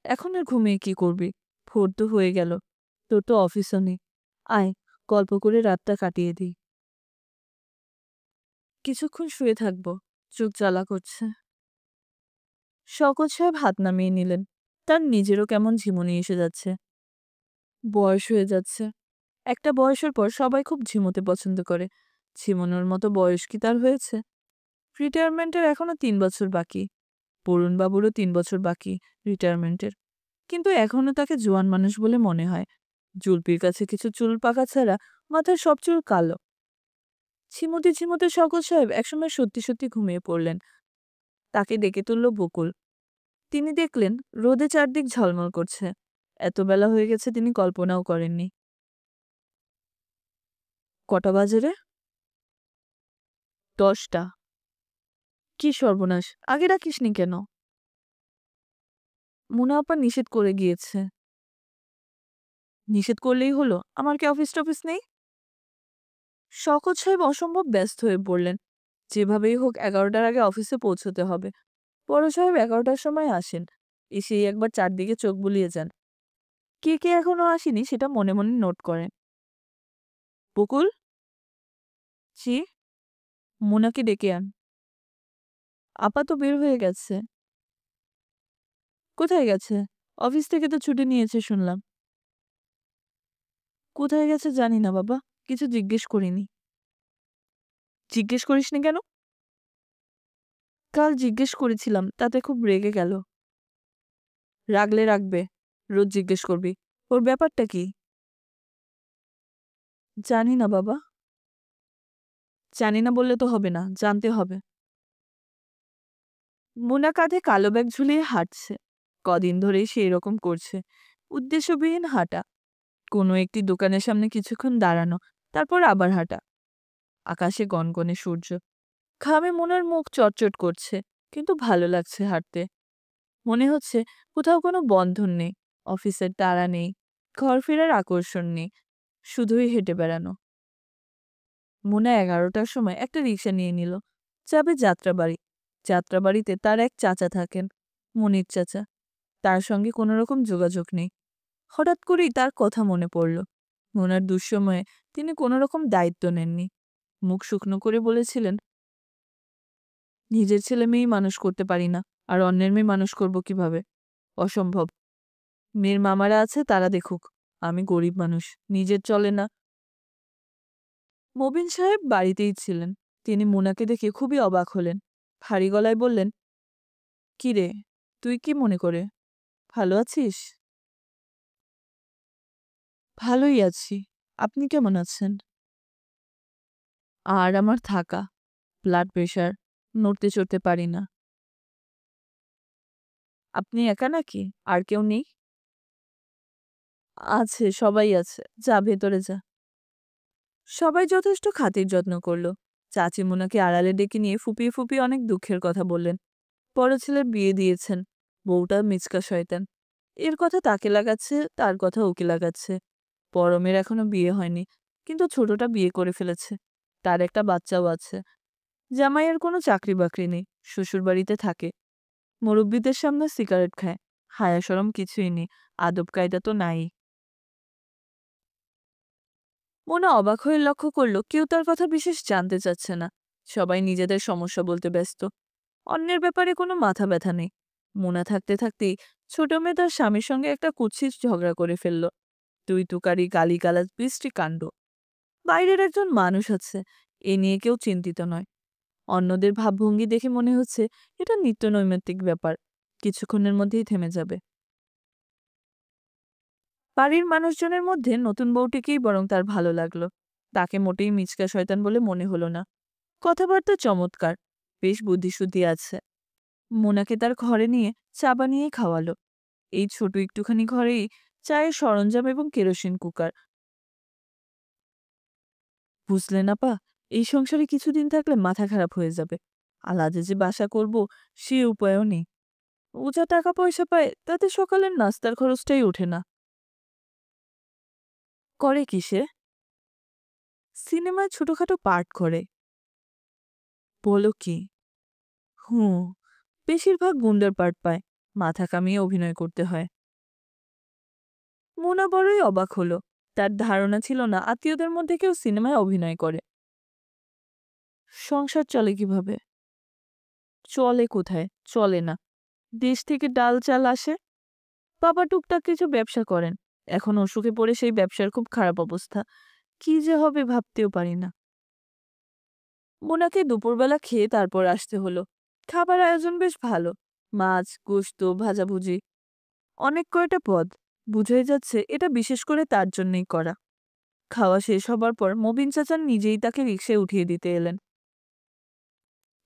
এখন আর ঘুমিয়ে কি করবি? ভোর তো হয়ে গেল, তোর তো অফিসও নেই। আয়, গল্প করে রাতটা কাটিয়ে দিই। কিছুক্ষণ শুয়ে থাকবো, চোখ জ্বালা করছে। শওকত সাহেব হাত নামিয়ে নিলেন। তার নিজেরও কেমন ঝিমুনি এসে যাচ্ছে। বয়স হয়ে যাচ্ছে। একটা বয়সের পর সবাই খুব ঝিমোতে পছন্দ করে। ঝিমোনোর মতো বয়স কি তার হয়েছে? রিটায়ারমেন্টের এখনো ৩ বছর বাকি। বরুণবাবুরও ৩ বছর বাকি রিটায়ারমেন্টের। কিন্তু এখনো তাকে জোয়ান মানুষ বলে মনে হয়। জুলপির কাছে কিছু চুল পাকা ছাড়া মাথার সব চুল কালো। ঝিমোতে ঝিমোতে শওকত সাহেব একসময় সত্যি সত্যি ঘুমিয়ে পড়লেন। তাকে ডেকে তুলল বকুল। তিনি দেখলেন রোদে চারদিক ঝলমল করছে। এত বেলা হয়ে গেছে তিনি কল্পনাও করেননি। কটা বাজে রে? ১০টা। কি সর্বনাশ, আগে ডাকিসনি কেন? মুনা আপা নিষেধ করে গিয়েছে। নিষেধ করলেই হলো, আমার কি অফিস টফিস নেই? শওকত সাহেব অসম্ভব ব্যস্ত হয়ে পড়লেন। যেভাবেই হোক ১১টার আগে অফিসে পৌঁছতে হবে। বড় সাহেব ১১টার সময় আসেন। এসেই একবার চারদিকে চোখ বুলিয়ে যান। কে কে এখনো আসেনি সেটা মনে মনে নোট করেন। বকুল, জি। মুনাকে ডেকে আন। আপা তো বের হয়ে গেছে। কোথায় গেছে? অফিস থেকে তো ছুটি নিয়েছে শুনলাম। কোথায় গেছে জানি না বাবা, কিছু জিজ্ঞেস করিনি। জিজ্ঞেস করিসনি কেন? কাল জিজ্ঞেস করেছিলাম, তাতে খুব রেগে গেল। রাগলে রাখবে, রোজ জিজ্ঞেস করবি। ওর ব্যাপারটা কি? জানি না বাবা। জানি না বললে তো হবে না, জানতে হবে। মুনা কাঁধে কালো ব্যাগ ঝুলিয়ে হাঁটছে। কদিন ধরেই সে এরকম করছে। উদ্দেশ্যবিহীন হাঁটা। কোনো একটি দোকানের সামনে কিছুক্ষণ দাঁড়ানো, তারপর আবার হাঁটা। আকাশে গনগনে সূর্য। ঘামে মোনার মুখ চটচট করছে, কিন্তু ভালো লাগছে হাঁটতে। মনে হচ্ছে কোথাও কোনো বন্ধন নেই, অফিসের তাড়া নেই, ঘর ফেরার আকর্ষণ নেই, শুধুই হেঁটে বেড়ানো। মোনা ১১টার সময় একটা রিকশা নিয়ে নিল। যাবে যাত্রাবাড়ি। যাত্রাবাড়িতে তার এক চাচা থাকেন, মনির চাচা। তার সঙ্গে কোনো রকম যোগাযোগ নেই। হঠাৎ করেই তার কথা মনে পড়ল। মোনার দুঃসময়ে তিনি কোনো রকম দায়িত্ব নেননি। মুখ শুকনো করে বলেছিলেন, নিজের ছেলে মেয়েই মানুষ করতে পারি না, আর অন্যের মেয়ে মানুষ করব কিভাবে? অসম্ভব। মেয়ের মামারা আছে, তারা দেখুক। আমি গরিব মানুষ, নিজের চলে না। মবিন সাহেব বাড়িতেই ছিলেন। তিনি মোনাকে দেখে খুবই অবাক হলেন। ভারী গলায় বললেন, কি রে, তুই কি মনে করে? ভালো আছিস? ভালোই আছি। আপনি কেমন আছেন? আর আমার থাকা, ব্লাড প্রেশার, নড়তে চড়তে পারি না। আপনি একা নাকি? আর কেউ নেই? আছে, সবাই আছে। যা ভেতরে যা। সবাই যথেষ্ট খাতির যত্ন করল। চাচি মোনাকে আড়ালে ডেকে নিয়ে ফুপিয়ে ফুপিয়ে অনেক দুঃখের কথা বললেন। বড় ছেলের বিয়ে দিয়েছেন, বউটা মিচকা শয়তান। এর কথা তাকে লাগাচ্ছে, তার কথা ওকে লাগাচ্ছে। পরমের এখনো বিয়ে হয়নি, কিন্তু ছোটটা বিয়ে করে ফেলেছে। তার একটা বাচ্চাও আছে। জামাইয়ের কোনো চাকরি বাকরি নেই, শ্বশুরবাড়িতে থাকে। মুরব্বিদের সামনে সিগারেট খায়। হায়া শরম কিছুই নেই, আদব কায়দা তো নাই। মোনা অবাক হয়ে লক্ষ্য করল কেউ তার কথা বিশেষ জানতে চাচ্ছে না। সবাই নিজেদের সমস্যা বলতে ব্যস্ত। অন্যের ব্যাপারে কোনো মাথা ব্যথা নেই। মোনা থাকতে থাকতেই ছোট মেয়ে তার স্বামীর সঙ্গে একটা কুৎসিত ঝগড়া করে ফেলল। তুই তুকারি গালিগালাজ বৃষ্টি কাণ্ড। বাইরের একজন মানুষ আছে, এ নিয়ে কেউ চিন্তিত নয়। অন্যদের ভাবভঙ্গি দেখে মনে হচ্ছে এটা নিত্য নৈমিত্তিক ব্যাপার, কিছুক্ষণের মধ্যেই থেমে যাবে। বাড়ির মানুষজনের মধ্যে নতুন বউটিকেই বরং তার ভালো লাগলো। তাকে মোটেই মিচকা শয়তান বলে মনে হলো না। কথাবার্তা চমৎকার, বেশ বুদ্ধিশুদ্ধি আছে। মোনাকে তার ঘরে নিয়ে চা বানিয়ে খাওয়ালো। এই ছোট একটুখানি ঘরেই চায়ের সরঞ্জাম এবং কেরোসিন কুকার। বুঝলেন আপা, এই সংসারে কিছুদিন থাকলে মাথা খারাপ হয়ে যাবে। আলাদা যে বাসা করব, সে উপায়ও নেই। ও যা টাকা পয়সা পায় তাতে সকালের নাস্তার খরচটাই ওঠে না। করে কি সে? সিনেমায় ছোটখাটো পার্ট করে। বলো কি? হুঁ, বেশিরভাগ গুন্ডার পার্ট পায়। মাথা কামিয়ে অভিনয় করতে হয়। মোনা বড়ই অবাক হলো। তার ধারণা ছিল না আত্মীয়দের মধ্যে কেউ সিনেমায় অভিনয় করে। সংসার চলে কিভাবে? চলে কোথায়? চলে না। দেশ থেকে ডাল চাল আসে। বাবা টুকটাক কিছু ব্যবসা করেন। এখন অসুখে পড়ে সেই ব্যবসার খুব খারাপ অবস্থা। কি যে হবে ভাবতেও পারি না। মোনাকে দুপুরবেলা খেয়ে তারপর আসতে হলো। খাবার আয়োজন বেশ ভালো। মাছ, গোশত, ভাজাভুজি, অনেক কয়টা পদ। বুঝাই যাচ্ছে এটা বিশেষ করে তার জন্যই করা। খাওয়া শেষ হবার পর মবিন চাচা নিজেই তাকে রিকশায় উঠিয়ে দিতে এলেন।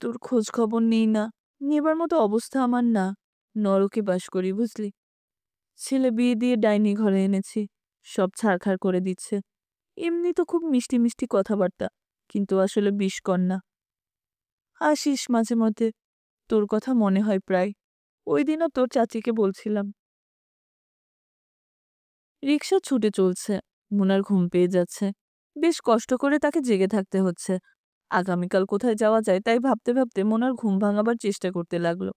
তোর খোঁজ খবর নেই না, নেবার মতো অবস্থা আমার না। নরকে বাস করি বুঝলি। ছেলে বিয়ে দিয়ে ডাইনি ঘরে এনেছি, সব ছাড়খাড় করে দিচ্ছে। এমনি তো খুব মিষ্টি মিষ্টি কথাবার্তা, কিন্তু আসলে বিষকন্যা। আসিস মাঝে মধ্যে, তোর কথা মনে হয় প্রায়। ওই দিনও তোর চাচিকে বলছিলাম। রিকশা ছুটে চলছে। মুনার ঘুম পেয়ে যাচ্ছে। বেশ কষ্ট করে তাকে জেগে থাকতে হচ্ছে। আগামীকাল কোথায় যাওয়া যায় তাই ভাবতে ভাবতে মোনার ঘুম ভাঙাবার চেষ্টা করতে লাগলো।